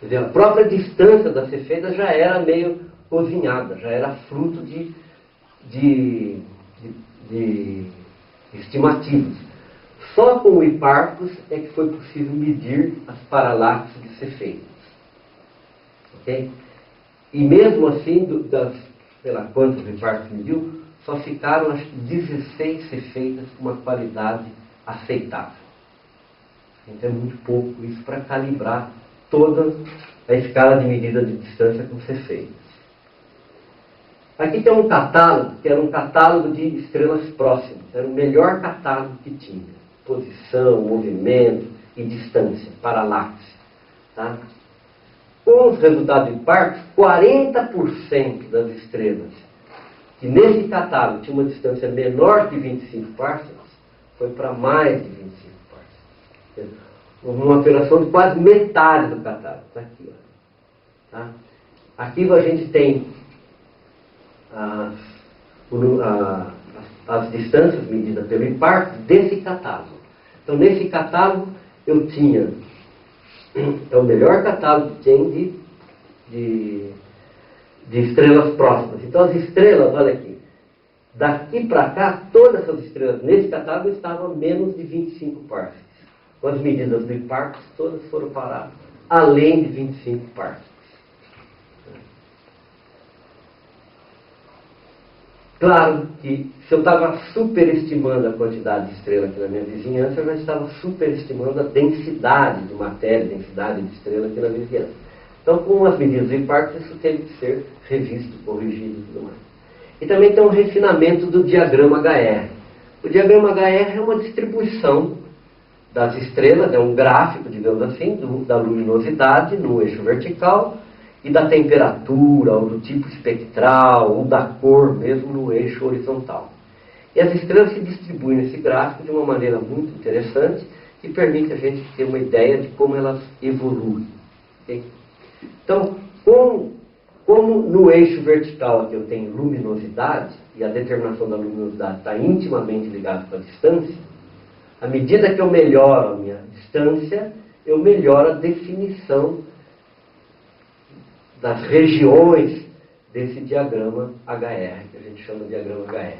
B: Quer dizer, a própria distância da cefeida já era meio cozinhada, já era fruto de estimativas. Só com o Hipparcos é que foi possível medir as paralaxes de cefeidas. Okay? E mesmo assim, sei lá quantos o Hipparcos mediu, só ficaram acho que 16 cefeidas com uma qualidade aceitável. Então é muito pouco isso para calibrar toda a escala de medida de distância com cefeidas. Aqui tem um catálogo, que era um catálogo de estrelas próximas. Era o melhor catálogo que tinha. Posição, movimento e distância, paralaxe. Tá? Com os resultados de Parkes, 40% das estrelas que nesse catálogo tinha uma distância menor que 25 parsecs, foi para mais de 25 parsecs. Uma alteração de quase metade do catálogo. Está aqui. Ó. Tá? Aqui a gente tem as distâncias medidas pelo Hipparcos desse catálogo. Então, nesse catálogo, eu tinha... É o melhor catálogo que tem de estrelas próximas. Então, as estrelas, olha aqui. Daqui para cá, todas essas estrelas nesse catálogo estavam a menos de 25 parsecs. Com as medidas do Hipparcos, todas foram parar além de 25 parsecs. Claro que se eu estava superestimando a quantidade de estrela aqui na minha vizinhança, eu já estava superestimando a densidade de matéria, densidade de estrela aqui na vizinhança. Então, com as medidas do Hipparcos, isso teve que ser revisto, corrigido e tudo mais. E também tem um refinamento do diagrama HR. O diagrama HR é uma distribuição das estrelas, é um gráfico, digamos assim, da luminosidade no eixo vertical e da temperatura, ou do tipo espectral, ou da cor mesmo no eixo horizontal. E as estrelas se distribuem nesse gráfico de uma maneira muito interessante, que permite a gente ter uma ideia de como elas evoluem. Okay? Então, como no eixo vertical aqui eu tenho luminosidade, e a determinação da luminosidade está intimamente ligada com a distância, à medida que eu melhoro a minha distância, eu melhoro a definição das regiões desse diagrama HR, que a gente chama de diagrama HR.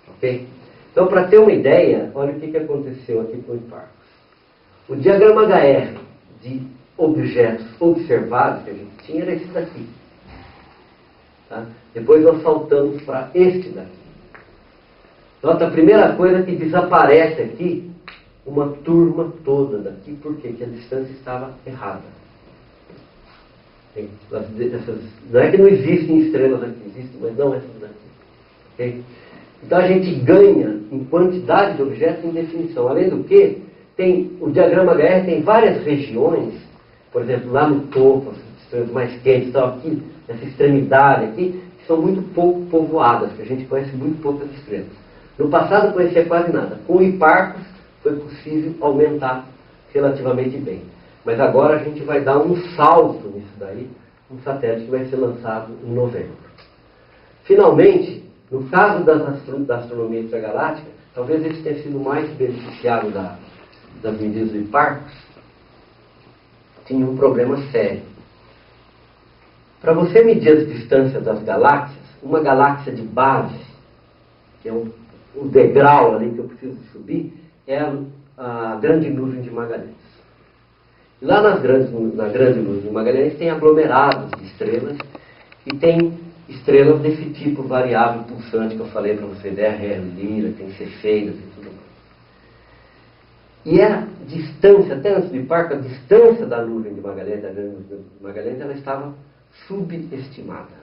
B: Ok? Então, para ter uma ideia, olha o que aconteceu aqui com o Hipparcos. O diagrama HR de objetos observados que a gente tinha era esse daqui. Tá? Depois nós saltamos para este daqui. Nota, a primeira coisa que desaparece aqui, uma turma toda daqui, porque a distância estava errada. Não é que não existem estrelas aqui, existem, mas não essas daqui. Okay? Então a gente ganha em quantidade de objetos e em definição. Além do que, o diagrama HR tem várias regiões, por exemplo, lá no topo, as estrelas mais quentes, estão aqui, essa extremidade aqui, que são muito pouco povoadas, que a gente conhece muito poucas estrelas. No passado não conhecia quase nada. Com o Hipparcos foi possível aumentar relativamente bem. Mas agora a gente vai dar um salto nisso daí, um satélite que vai ser lançado em novembro. Finalmente, no caso da astronomia extragaláctica, talvez esse tenha sido mais beneficiado das medidas do Hipparcos, tinha um problema sério. Para você medir as distâncias das galáxias, uma galáxia de base, que é o degrau ali que eu preciso subir, é a grande nuvem de Magalhães. Lá na grande nuvem de Magalhães tem aglomerados de estrelas e tem estrelas desse tipo variável pulsante que eu falei para você, DR Lyra, tem cefeidas e tudo mais. E a distância, até antes do Hipparcos, a distância da nuvem de Magalhães, da grande nuvem de Magalhães, ela estava subestimada.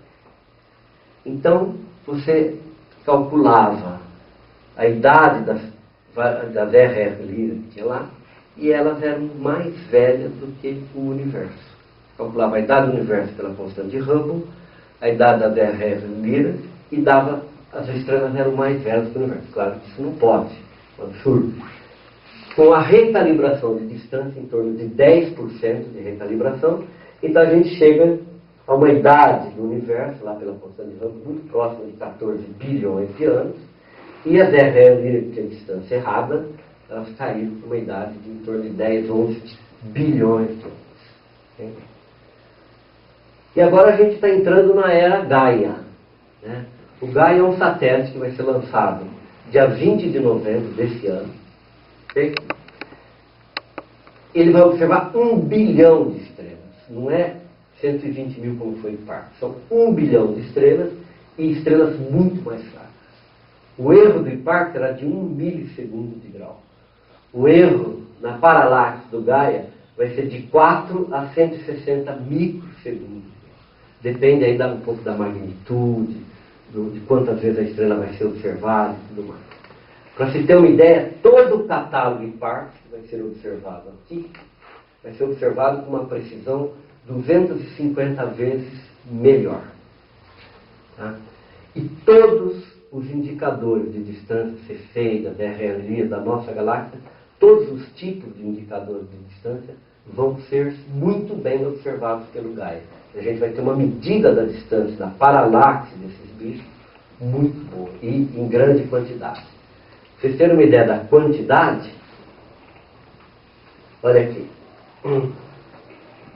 B: Então, você calculava a idade das DR Lyra que tinha lá, e elas eram mais velhas do que o universo. Calculava a idade do universo pela constante de Hubble, a idade das Lyrae e dava, as estrelas eram mais velhas que o universo. Claro que isso não pode, é um absurdo. Com a recalibração de distância, em torno de 10% de recalibração, então a gente chega a uma idade do universo, lá pela constante de Hubble, muito próxima de 14 bilhões de anos, e as Lyrae, que é a distância errada, elas caíram para uma idade de em torno de 10, 11 bilhões de anos. Okay? E agora a gente está entrando na era Gaia. Né? O Gaia é um satélite que vai ser lançado dia 20 de novembro desse ano. Okay? Ele vai observar 1 bilhão de estrelas. Não é 120 mil como foi em Parkes. São 1 bilhão de estrelas e estrelas muito mais fracas. O erro do Parkes era de 1 milissegundo de grau. O erro na paralaxe do Gaia vai ser de 4 a 160 microsegundos. Depende aí um pouco da magnitude, de quantas vezes a estrela vai ser observada e tudo mais. Para se ter uma ideia, todo o catálogo de Parkes que vai ser observado aqui, vai ser observado com uma precisão 250 vezes melhor. Tá? E todos os indicadores de distância cefeida, da RLI, da nossa galáxia, todos os tipos de indicadores de distância vão ser muito bem observados pelo Gaia. A gente vai ter uma medida da distância, da paralaxe desses bichos, muito boa e em grande quantidade. Para vocês terem uma ideia da quantidade, olha aqui.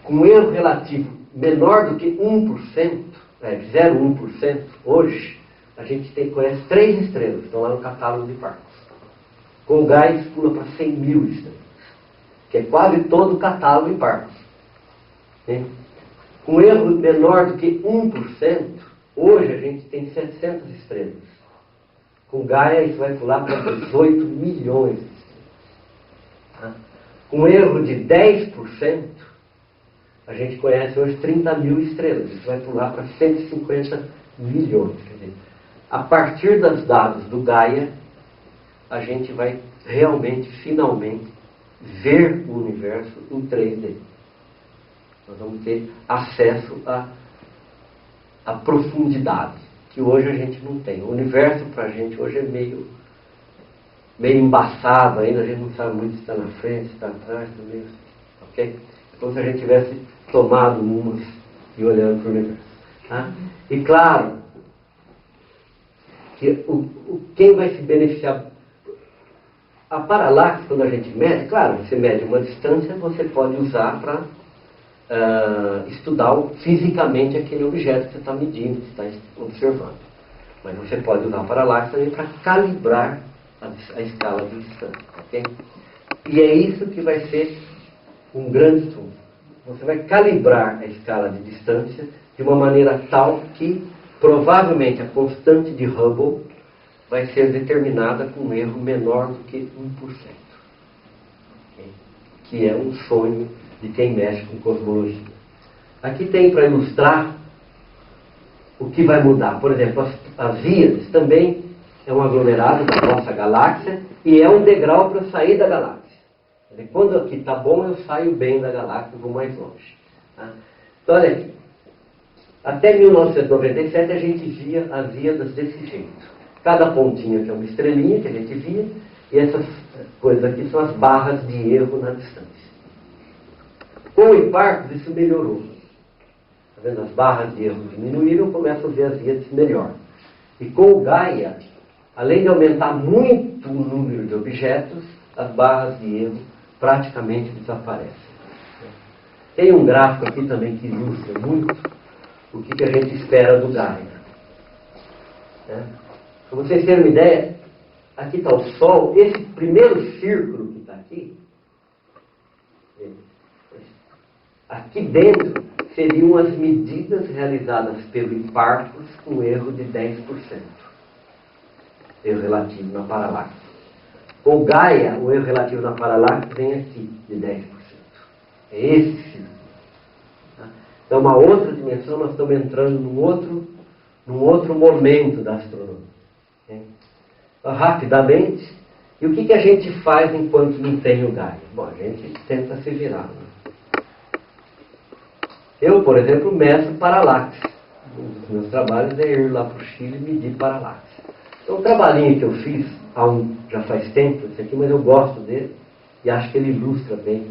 B: Com um erro relativo menor do que 1%, 0,1%, hoje, a gente conhece 3 estrelas, que estão lá no catálogo de Parkes. Com o Gaia, isso pula para 100 mil estrelas, que é quase todo o catálogo de Parkes. Com erro menor do que 1%, hoje a gente tem 700 estrelas. Com Gaia, isso vai pular para 18 milhões de estrelas. Tá? Com erro de 10%, a gente conhece hoje 30 mil estrelas. Isso vai pular para 150 milhões. Quer dizer, a partir dos dados do Gaia, a gente vai realmente, finalmente, ver o universo em 3D. Nós vamos ter acesso à profundidade, que hoje a gente não tem. O universo, para a gente, hoje é meio embaçado ainda, a gente não sabe muito se está na frente, se está atrás, meio, ok? Como se a gente tivesse tomado umas e olhando para o universo. Tá? E claro, que quem vai se beneficiar... A paralaxe, quando a gente mede, claro, você mede uma distância, você pode usar para estudar fisicamente aquele objeto que você está medindo, que você está observando. Mas você pode usar a paralaxe também para calibrar a escala de distância. Okay? E é isso que vai ser um grande estudo. Você vai calibrar a escala de distância de uma maneira tal que provavelmente a constante de Hubble vai ser determinada com um erro menor do que 1%. Okay? Que é um sonho de quem mexe com cosmologia. Aqui tem para ilustrar o que vai mudar. Por exemplo, as Íades também é um aglomerado da nossa galáxia e é um degrau para sair da galáxia. Quando aqui está bom, eu saio bem da galáxia e vou mais longe. Tá? Então, olha aqui. Até 1997 a gente via as Íadas desse jeito. Cada pontinha que é uma estrelinha que a gente via, e essas coisas aqui são as barras de erro na distância. Com o Hipparcos isso melhorou. Tá vendo? As barras de erro diminuíram, eu começo a ver as Íades melhor. E com o Gaia, além de aumentar muito o número de objetos, as barras de erro praticamente desaparecem. Tem um gráfico aqui também que ilustra muito o que a gente espera do Gaia. Para vocês terem uma ideia, aqui está o Sol, esse primeiro círculo que está aqui dentro seriam as medidas realizadas pelo Hipparcos com erro de 10%. Erro relativo na paralaxe. O Gaia, o erro relativo na paralaxe, vem aqui de 10%. É esse círculo. Tá? Então, uma outra dimensão, nós estamos entrando num outro momento da astronomia. Então, rapidamente, e o que a gente faz enquanto não tem o Gaia? Bom, a gente tenta se virar. Né? Eu, por exemplo, meço paralaxe. meus trabalhos é ir lá para o Chile e medir paralaxe. Então, um trabalhinho que eu fiz, já faz tempo, esse aqui, mas eu gosto dele e acho que ele ilustra bem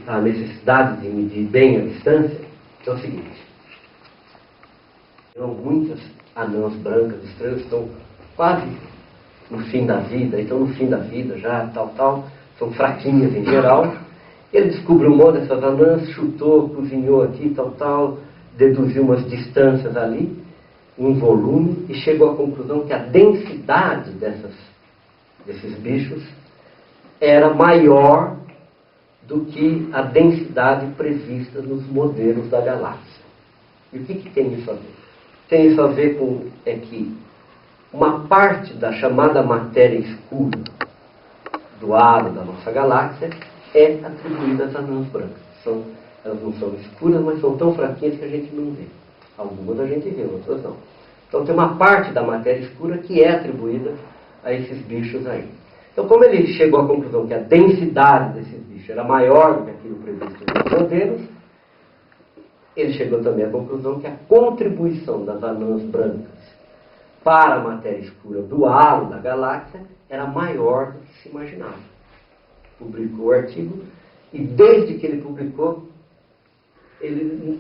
B: a necessidade de medir bem a distância. É o seguinte: muitas anãs brancas, estrelas, estão quase no fim da vida, já, são fraquinhas em geral. Ele descobriu um monte dessas anãs, chutou, cozinhou aqui, deduziu umas distâncias ali, um volume, e chegou à conclusão que a densidade desses bichos era maior do que a densidade prevista nos modelos da galáxia. E o que tem isso a ver? Tem isso a ver com que uma parte da chamada matéria escura do halo da nossa galáxia é atribuída às anãs brancas. Elas não são escuras, mas são tão fraquinhas que a gente não vê. Algumas a gente vê, outras não. Então tem uma parte da matéria escura que é atribuída a esses bichos aí. Então, como ele chegou à conclusão que a densidade desses bichos era maior do que aquilo previsto nos modelos, ele chegou também à conclusão que a contribuição das anãs brancas para a matéria escura do halo da galáxia era maior do que se imaginava. Publicou o artigo e, desde que ele publicou, ele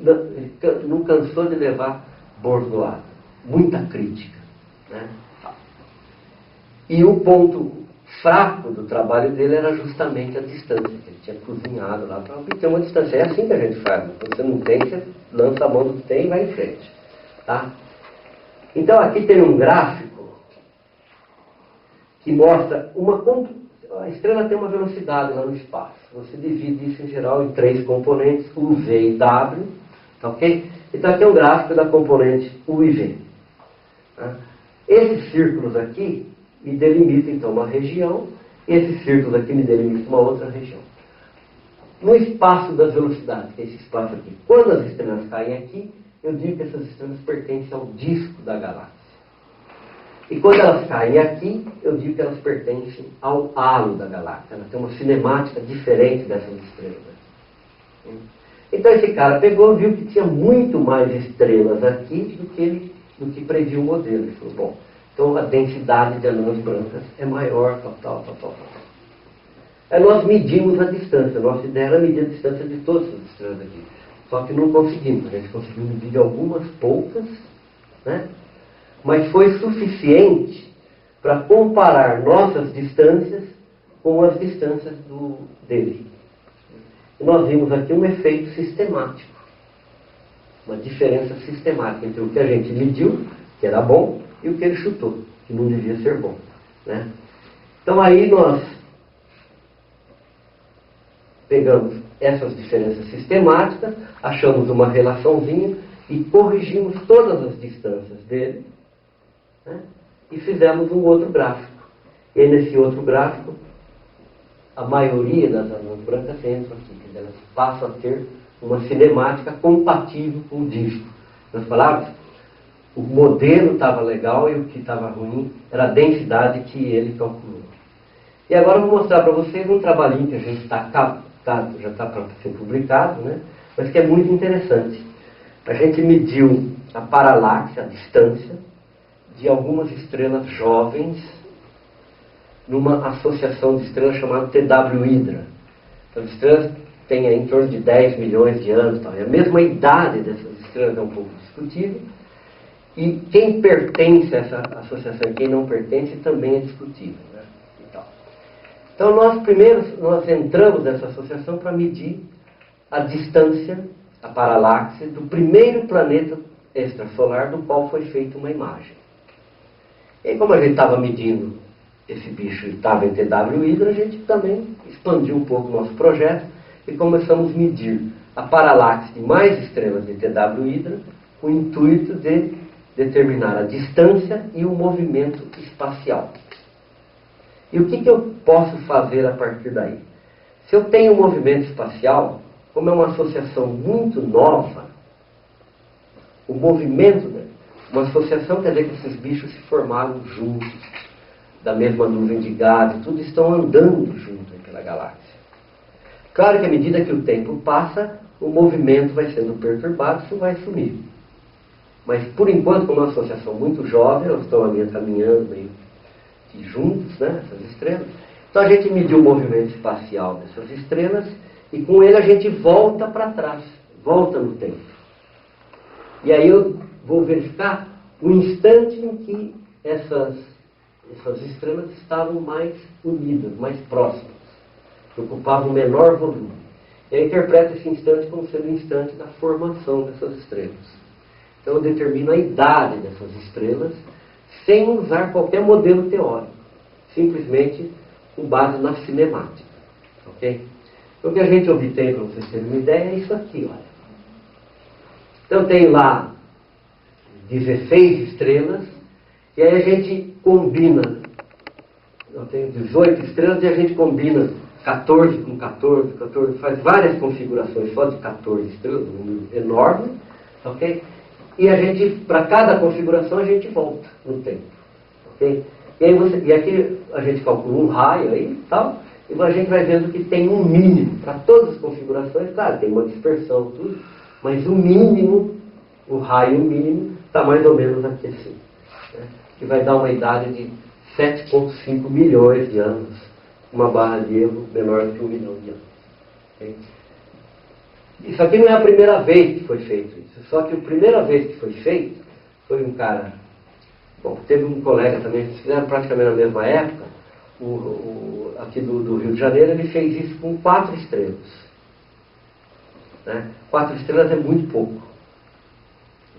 B: não cansou de levar bordoada. Muita crítica, né? E o ponto fraco do trabalho dele era justamente a distância, que ele tinha cozinhado lá para obter uma distância. É assim que a gente faz. Quando você não tem, você lança a mão do que tem e vai em frente. Tá? Então aqui tem um gráfico que mostra a estrela tem uma velocidade lá no espaço. Você divide isso em geral em 3 componentes, U, V e W. Tá, ok? Então aqui é um gráfico da componente U e V. Tá? Esses círculos aqui me delimitam então uma região, e esses círculos aqui me delimitam uma outra região. No espaço das velocidades, que é esse espaço aqui, quando as estrelas caem aqui, eu digo que essas estrelas pertencem ao disco da galáxia. E quando elas caem aqui, eu digo que elas pertencem ao halo da galáxia. Ela tem uma cinemática diferente dessas estrelas aqui. Então esse cara pegou e viu que tinha muito mais estrelas aqui do que previu o modelo. Ele falou, bom, então a densidade de anãs brancas é maior, tal. Aí nós medimos a distância. Nossa ideia era medir a distância de todas as estrelas aqui. Só que não conseguimos. A gente conseguiu medir algumas poucas, né? Mas foi suficiente para comparar nossas distâncias com as distâncias dele. E nós vimos aqui um efeito sistemático. Uma diferença sistemática entre o que a gente mediu, que era bom, e o que ele chutou, que não devia ser bom, né? Então aí nós pegamos essas diferenças sistemáticas, achamos uma relaçãozinha e corrigimos todas as distâncias dele, né? E fizemos um outro gráfico. E nesse outro gráfico, a maioria das anãs brancas entram aqui, quer dizer, elas passam a ter uma cinemática compatível com o disco. Nas palavras, o modelo estava legal e o que estava ruim era a densidade que ele calculou. E agora eu vou mostrar para vocês um trabalhinho que a gente já está para ser publicado, né? Mas que é muito interessante. A gente mediu a paralaxe, a distância, de algumas estrelas jovens numa associação de estrelas chamada TW Hydra. As estrelas têm em torno de 10 milhões de anos. Tal. E a mesma idade dessas estrelas é um pouco discutível. E quem pertence a essa associação e quem não pertence também é discutível, né? Então nós entramos nessa associação para medir a distância, a paralaxe, do primeiro planeta extrasolar do qual foi feita uma imagem. E aí, como a gente estava medindo esse bicho e estava em TW Hydra, a gente também expandiu um pouco o nosso projeto e começamos a medir a paralaxe de mais estrelas de TW Hydra com o intuito de determinar a distância e o movimento espacial. E o que eu posso fazer a partir daí? Se eu tenho um movimento espacial, como é uma associação muito nova, o movimento, né? Uma associação quer dizer que esses bichos se formaram juntos, da mesma nuvem de gás, tudo estão andando junto pela galáxia. Claro que à medida que o tempo passa, o movimento vai sendo perturbado, isso vai sumir. Mas, por enquanto, como é uma associação muito jovem, elas estão ali caminhando meio que juntos, né, essas estrelas. Então a gente mediu o movimento espacial dessas estrelas e com ele a gente volta para trás, volta no tempo. E aí eu vou verificar o instante em que essas estrelas estavam mais unidas, mais próximas, que ocupavam o menor volume. E eu interpreto esse instante como sendo o instante da formação dessas estrelas. Então eu determino a idade dessas estrelas sem usar qualquer modelo teórico, simplesmente com base na cinemática. Ok? Então o que a gente obtém, para vocês terem uma ideia, é isso aqui, olha. Então tem lá 16 estrelas, e aí a gente combina, eu tenho 18 estrelas, e a gente combina 14 com 14, 14, faz várias configurações só de 14 estrelas, um número enorme, ok? E a gente, para cada configuração, a gente volta no tempo, ok? E aqui a gente calcula um raio aí e tal, e a gente vai vendo que tem um mínimo para todas as configurações. Claro, tem uma dispersão, tudo, mas o mínimo, o raio mínimo, está mais ou menos aqui assim, né? Que vai dar uma idade de 7,5 milhões de anos, uma barra de erro menor do que 1 milhão de anos. Okay? Isso aqui não é a primeira vez que foi feito isso, só que a primeira vez que foi feito foi um cara. Bom, teve um colega também, eles fizeram praticamente na mesma época, aqui do Rio de Janeiro, ele fez isso com 4 estrelas. Né? 4 estrelas é muito pouco.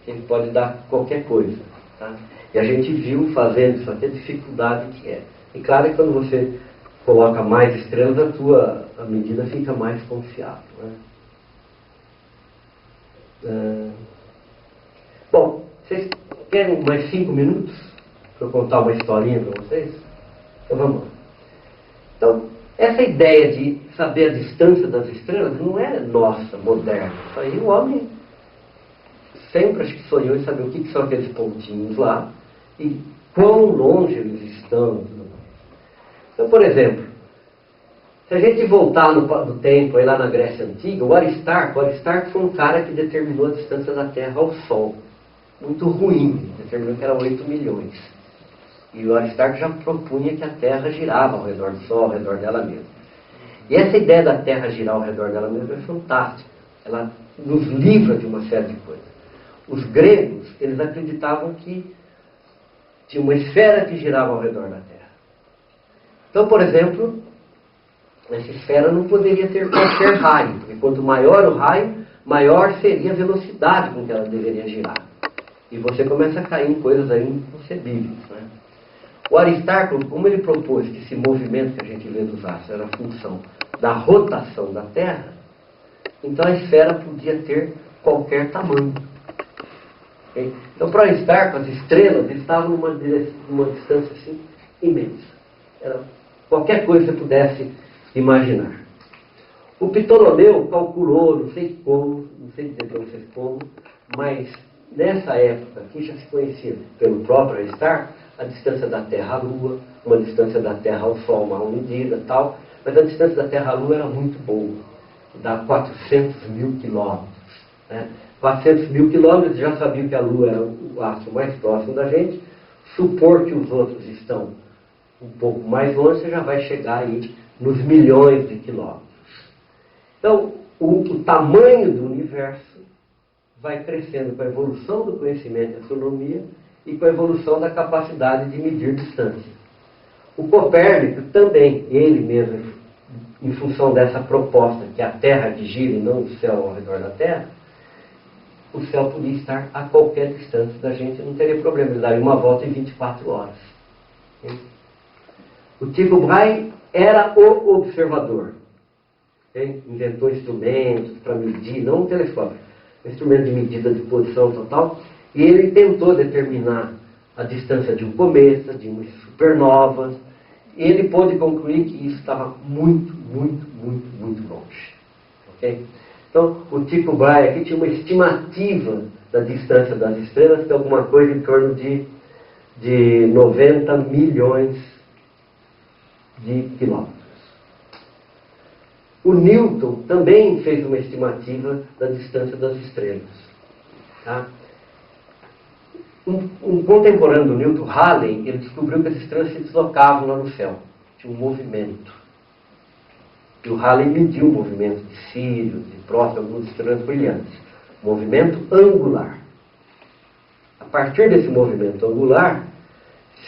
B: Ele pode dar qualquer coisa. Tá? E a gente viu fazendo isso aqui a dificuldade que é. E claro que quando você coloca mais estrelas, a medida fica mais confiável. Né? Bom, vocês querem mais 5 minutos para eu contar uma historinha para vocês? Então vamos lá. Então, essa ideia de saber a distância das estrelas não é nossa, moderna. Isso aí o homem sempre acho que sonhou em saber o que são aqueles pontinhos lá e quão longe eles estão. Então, por exemplo, se a gente voltar no tempo, aí lá na Grécia Antiga, o Aristarco foi um cara que determinou a distância da Terra ao Sol. Muito ruim, determinou que era 8 milhões. E o Aristarco já propunha que a Terra girava ao redor do Sol, ao redor dela mesma. E essa ideia da Terra girar ao redor dela mesma é fantástica. Ela nos livra de uma série de coisas. Os gregos, eles acreditavam que tinha uma esfera que girava ao redor da Terra. Então, por exemplo, essa esfera não poderia ter qualquer raio, porque quanto maior o raio, maior seria a velocidade com que ela deveria girar. E você começa a cair em coisas aí inconcebíveis. Né? O Aristarco, como ele propôs que esse movimento que a gente vê dos astros era a função da rotação da Terra, então a esfera podia ter qualquer tamanho. Okay? Então, para Aristarco, as estrelas estavam numa distância assim, imensa. Era qualquer coisa que você pudesse imaginar. O Ptolomeu calculou, não sei como, não sei dizer para vocês como, mas nessa época aqui já se conhecia pelo próprio Aristarco a distância da Terra à Lua, uma distância da Terra ao Sol mal medida e tal, mas a distância da Terra à Lua era muito boa, dá 400 mil quilômetros. Né? 400 mil quilômetros, já sabia que a Lua era o astro mais próximo da gente, supor que os outros estão um pouco mais longe, você já vai chegar aí nos milhões de quilômetros. Então, o tamanho do universo vai crescendo com a evolução do conhecimento da astronomia e com a evolução da capacidade de medir distância. O Copérnico também, ele mesmo, em função dessa proposta que a Terra que gira e não o céu ao redor da Terra, o céu podia estar a qualquer distância da gente, não teria problema, ele daria uma volta em 24 horas. O Tycho Brahe era o observador. Inventou instrumentos para medir, não um telescópio, instrumento de medida de posição total, e ele tentou determinar a distância de um cometa, de uma supernova, e ele pôde concluir que isso estava muito, muito, muito, muito longe. Okay? Então, o Tycho Brahe aqui tinha uma estimativa da distância das estrelas, que é alguma coisa em torno de 90 milhões de quilômetros. O Newton também fez uma estimativa da distância das estrelas. Tá? Um contemporâneo do Newton, Halley, ele descobriu que as estrelas se deslocavam lá no céu. Tinha um movimento. E o Halley mediu o movimento de Sirius, de Próximo, algumas estrelas brilhantes. Movimento angular. A partir desse movimento angular,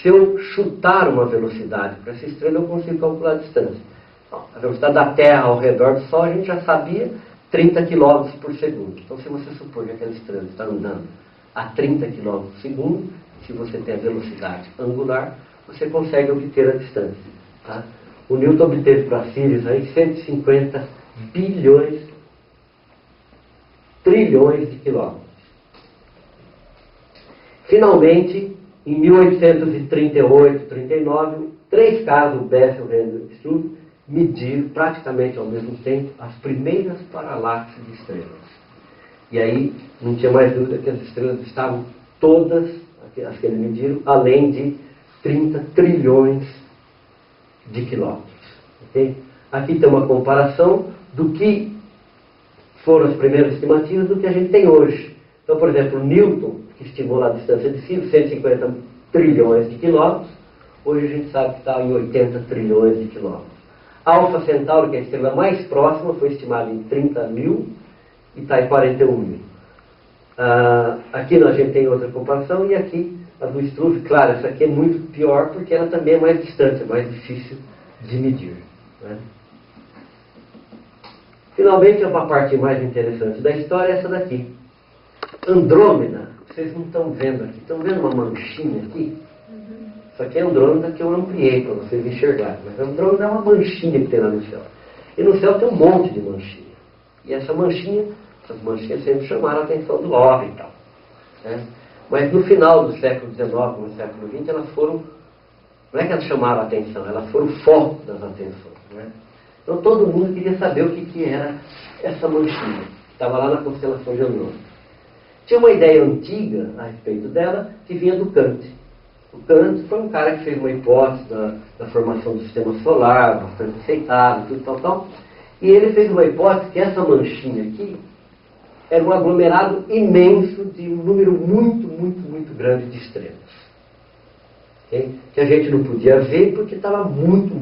B: se eu chutar uma velocidade para essa estrela, eu consigo calcular a distância. Então, a velocidade da Terra ao redor do Sol, a gente já sabia, 30 km por segundo. Então, se você supor que aquela estrela está andando a 30 km por segundo, se você tem a velocidade angular, você consegue obter a distância. Tá? O Newton obteve para Sirius aí 150 bilhões, trilhões de quilômetros. Finalmente, em 1838, 39, 3 casos, o Bessel, Randall e Struve, mediram praticamente ao mesmo tempo as primeiras paralaxes de estrelas. E aí não tinha mais dúvida que as estrelas estavam todas, as que eles mediram, além de 30 trilhões de quilômetros. Okay? Aqui tem uma comparação do que foram as primeiras estimativas do que a gente tem hoje. Então, por exemplo, Newton, que estimou a distância de Sirius, 150 trilhões de quilômetros, hoje a gente sabe que está em 80 trilhões de quilômetros. Alfa Centauri, que é a estrela mais próxima, foi estimada em 30 mil e está em 41 mil. Aqui a gente tem outra comparação, e aqui a do Struve, claro, essa aqui é muito pior porque ela também é mais distante, é mais difícil de medir. Né? Finalmente, uma parte mais interessante da história é essa daqui. Andrômeda, vocês não estão vendo aqui, estão vendo uma manchinha aqui? Isso aqui é Andrômeda que eu ampliei para vocês enxergarem, mas a Andrômeda é uma manchinha que tem lá no céu. E no céu tem um monte de manchinha. E essas manchinhas sempre chamaram a atenção do homem e tal. Né? Mas no final do século XIX, no século XX, elas foram, não é que elas chamaram a atenção, elas foram o foco das atenções. Né? Então todo mundo queria saber o que era essa manchinha, que estava lá na constelação de Andrômeda. Tinha uma ideia antiga a respeito dela, que vinha do Kant. O Kant foi um cara que fez uma hipótese da formação do sistema solar, bastante aceitável, tudo tal. E ele fez uma hipótese que essa manchinha aqui era um aglomerado imenso de um número muito grande de estrelas. Okay? Que a gente não podia ver porque estava muito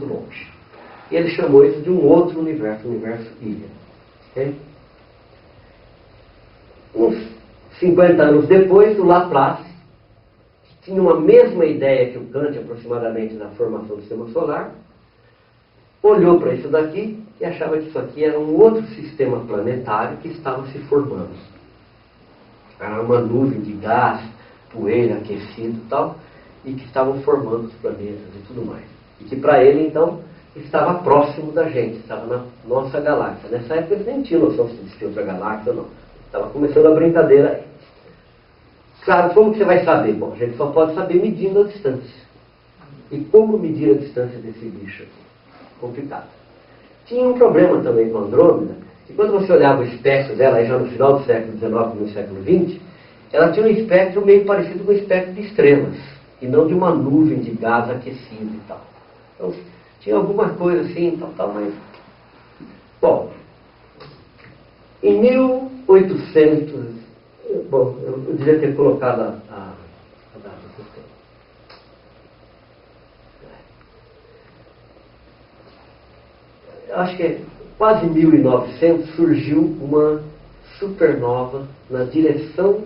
B: longe. E ele chamou isso de um outro universo, o universo ilha. Okay? Uns 50 anos depois, o Laplace, que tinha uma mesma ideia que o Kant, aproximadamente, da formação do sistema solar, olhou para isso daqui e achava que isso aqui era um outro sistema planetário que estava se formando. Era uma nuvem de gás, poeira, aquecido e tal, e que estavam formando os planetas e tudo mais. E que para ele, então, estava próximo da gente, estava na nossa galáxia. Nessa época eles nem tinham noção se existia outra galáxia ou não. Estava começando a brincadeira aí. Claro, como que você vai saber? Bom, a gente só pode saber medindo a distância. E como medir a distância desse bicho aqui? Complicado. Tinha um problema também com a Andrômeda, que quando você olhava o espectro dela, aí já no final do século XIX e no século XX, ela tinha um espectro meio parecido com o espectro de estrelas, e não de uma nuvem de gás aquecido e tal. Então, tinha alguma coisa assim, tal, mas... Bom, em 1800... Bom, eu devia ter colocado a data que eu tenho. Acho que é quase 1900 surgiu uma supernova na direção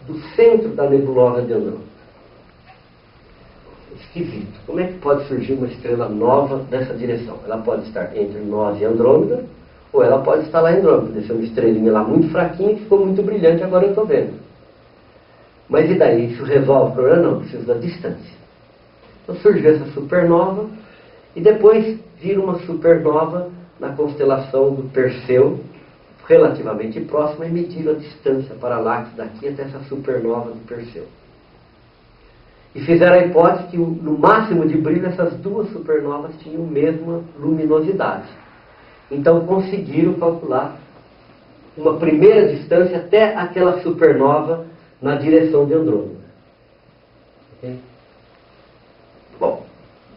B: do centro da nebulosa de Andrômeda. Esquisito. Como é que pode surgir uma estrela nova dessa direção? Ela pode estar entre nós e Andrômeda, ou ela pode estar lá em Andrômeda. Deve ser uma estrelinha lá muito fraquinha que ficou muito brilhante, agora eu estou vendo. Mas e daí? Isso resolve o problema? Não, precisa da distância. Então surgiu essa supernova, e depois vira uma supernova na constelação do Perseu, relativamente próxima, e mediram a distância paralaxe daqui até essa supernova do Perseu. E fizeram a hipótese que no máximo de brilho essas duas supernovas tinham a mesma luminosidade. Então conseguiram calcular uma primeira distância até aquela supernova na direção de Andrômeda. Okay? Bom,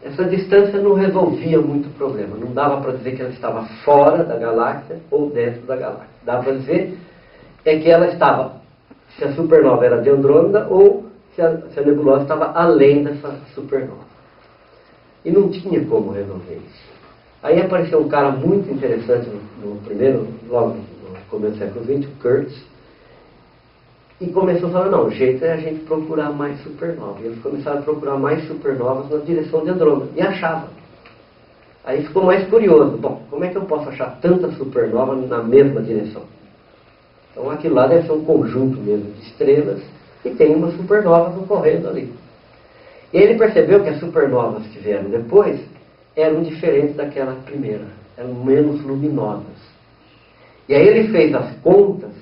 B: essa distância não resolvia muito o problema. Não dava para dizer que ela estava fora da galáxia ou dentro da galáxia. Dava para dizer que ela estava se a supernova era de Andrômeda ou se a nebulosa estava além dessa supernova. E não tinha como resolver isso. Aí apareceu um cara muito interessante logo no começo do século XX, o Kurtz, e começou a falar, não, o jeito é a gente procurar mais supernovas. E eles começaram a procurar mais supernovas na direção de Andrômeda, e achavam. Aí ficou mais curioso, bom, como é que eu posso achar tanta supernova na mesma direção? Então aquilo lá deve ser um conjunto mesmo de estrelas, e tem umas supernovas ocorrendo ali. E ele percebeu que as supernovas que vieram depois eram diferentes daquela primeira, eram menos luminosas. E aí ele fez as contas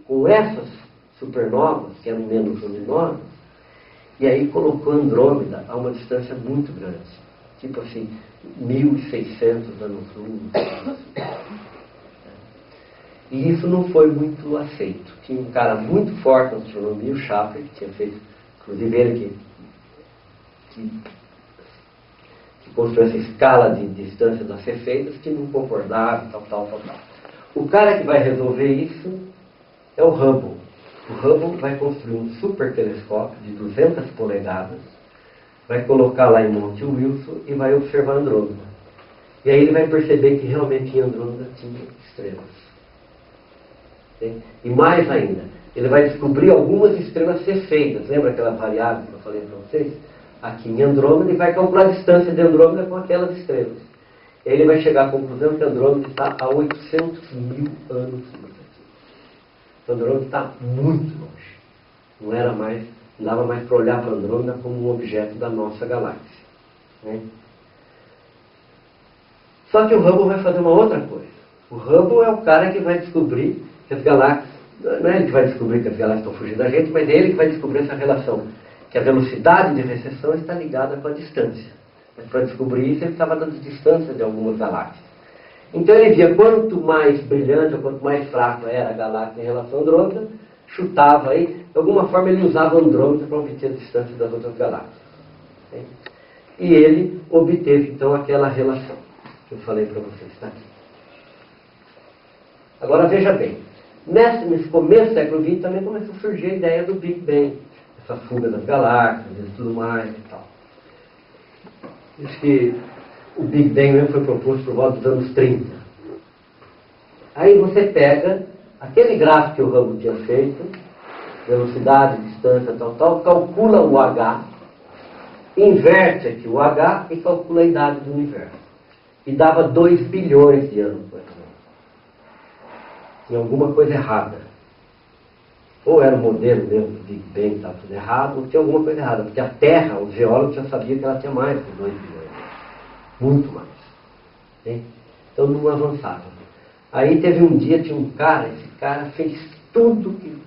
B: com essas supernovas, que eram menos luminosas, e aí colocou Andrômeda a uma distância muito grande, tipo assim, 1.600 anos-luz. E isso não foi muito aceito. Tinha um cara muito forte na astronomia, o Shapley, que tinha feito, inclusive ele que construiu essa escala de distâncias a ser feitas, que não concordava, tal. O cara que vai resolver isso é o Hubble. O Hubble vai construir um super telescópio de 200 polegadas, vai colocar lá em Monte Wilson e vai observar Andrômeda. E aí ele vai perceber que realmente em Andrômeda tinha estrelas. E mais ainda, ele vai descobrir algumas estrelas cefeidas. Lembra aquela variável que eu falei para vocês? Aqui em Andrômeda, e vai calcular a distância de Andrômeda com aquelas estrelas. E aí ele vai chegar à conclusão que Andrômeda está a 800 mil anos-luz. Andrômeda está muito longe. Não dava mais para olhar para Andrômeda como um objeto da nossa galáxia. Né? Só que o Hubble vai fazer uma outra coisa. O Hubble é o cara que vai descobrir que as galáxias, não é ele que vai descobrir que as galáxias estão fugindo da gente, mas é ele que vai descobrir essa relação, que a velocidade de recessão está ligada com a distância. Mas para descobrir isso, ele estava dando distância de algumas galáxias. Então ele via quanto mais brilhante ou quanto mais fraco era a galáxia em relação a Andrômeda, chutava aí, de alguma forma ele usava Andrômeda para obter a distância das outras galáxias. E ele obteve então aquela relação que eu falei para vocês, está aqui. Agora veja bem, nesse começo do século XX também começou a surgir a ideia do Big Bang, essa fuga das galáxias e tudo mais e tal. Diz que o Big Bang mesmo foi proposto por volta dos anos 30. Aí você pega aquele gráfico que o Hubble tinha feito, velocidade, distância, tal, calcula o H, inverte aqui o H e calcula a idade do universo. E dava 2 bilhões de anos, mais ou menos. Tinha alguma coisa errada. Ou era o modelo mesmo do Big Bang que estava tudo errado, ou tinha alguma coisa errada. Porque a Terra, os geólogos já sabiam que ela tinha mais de 2 bilhões. Muito mais. Hein? Então não avançava. Aí teve um dia, tinha um cara, esse cara fez tudo que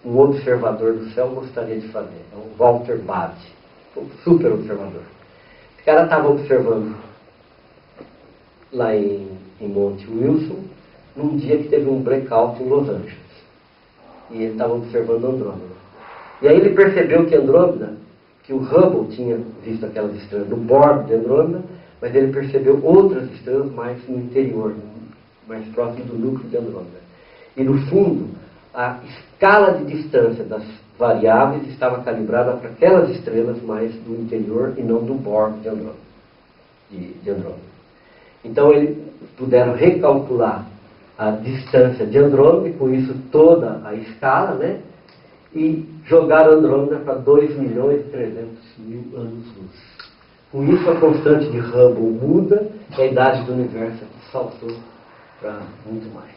B: um observador do céu gostaria de fazer. É o Walter Baade, um super observador. Esse cara estava observando lá em Monte Wilson, num dia que teve um blackout em Los Angeles. E ele estava observando Andrômeda. E aí ele percebeu que Andrômeda, que o Hubble tinha visto aquelas estrelas no bordo de Andrômeda, mas ele percebeu outras estrelas mais no interior, mais próximo do núcleo de Andrômeda. E no fundo, a escala de distância das variáveis estava calibrada para aquelas estrelas mais do interior e não do bordo de Andrômeda. De Andrômeda. Então eles puderam recalcular a distância de Andrômeda, e com isso toda a escala, né? E jogaram Andrômeda para 2.300.000 anos-luz. Com isso a constante de Hubble muda e a idade do universo saltou para muito mais.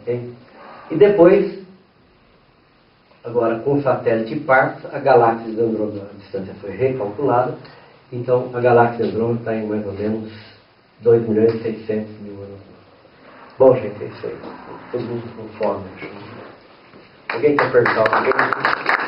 B: Okay? E depois, agora com o satélite Parkes, a galáxia de Andrômeda, a distância foi recalculada, então a galáxia de Andrômeda está em mais ou menos 2.600.000 anos. Bom, gente, é isso aí. Todo mundo com fome. Alguém quer perguntar alguma coisa?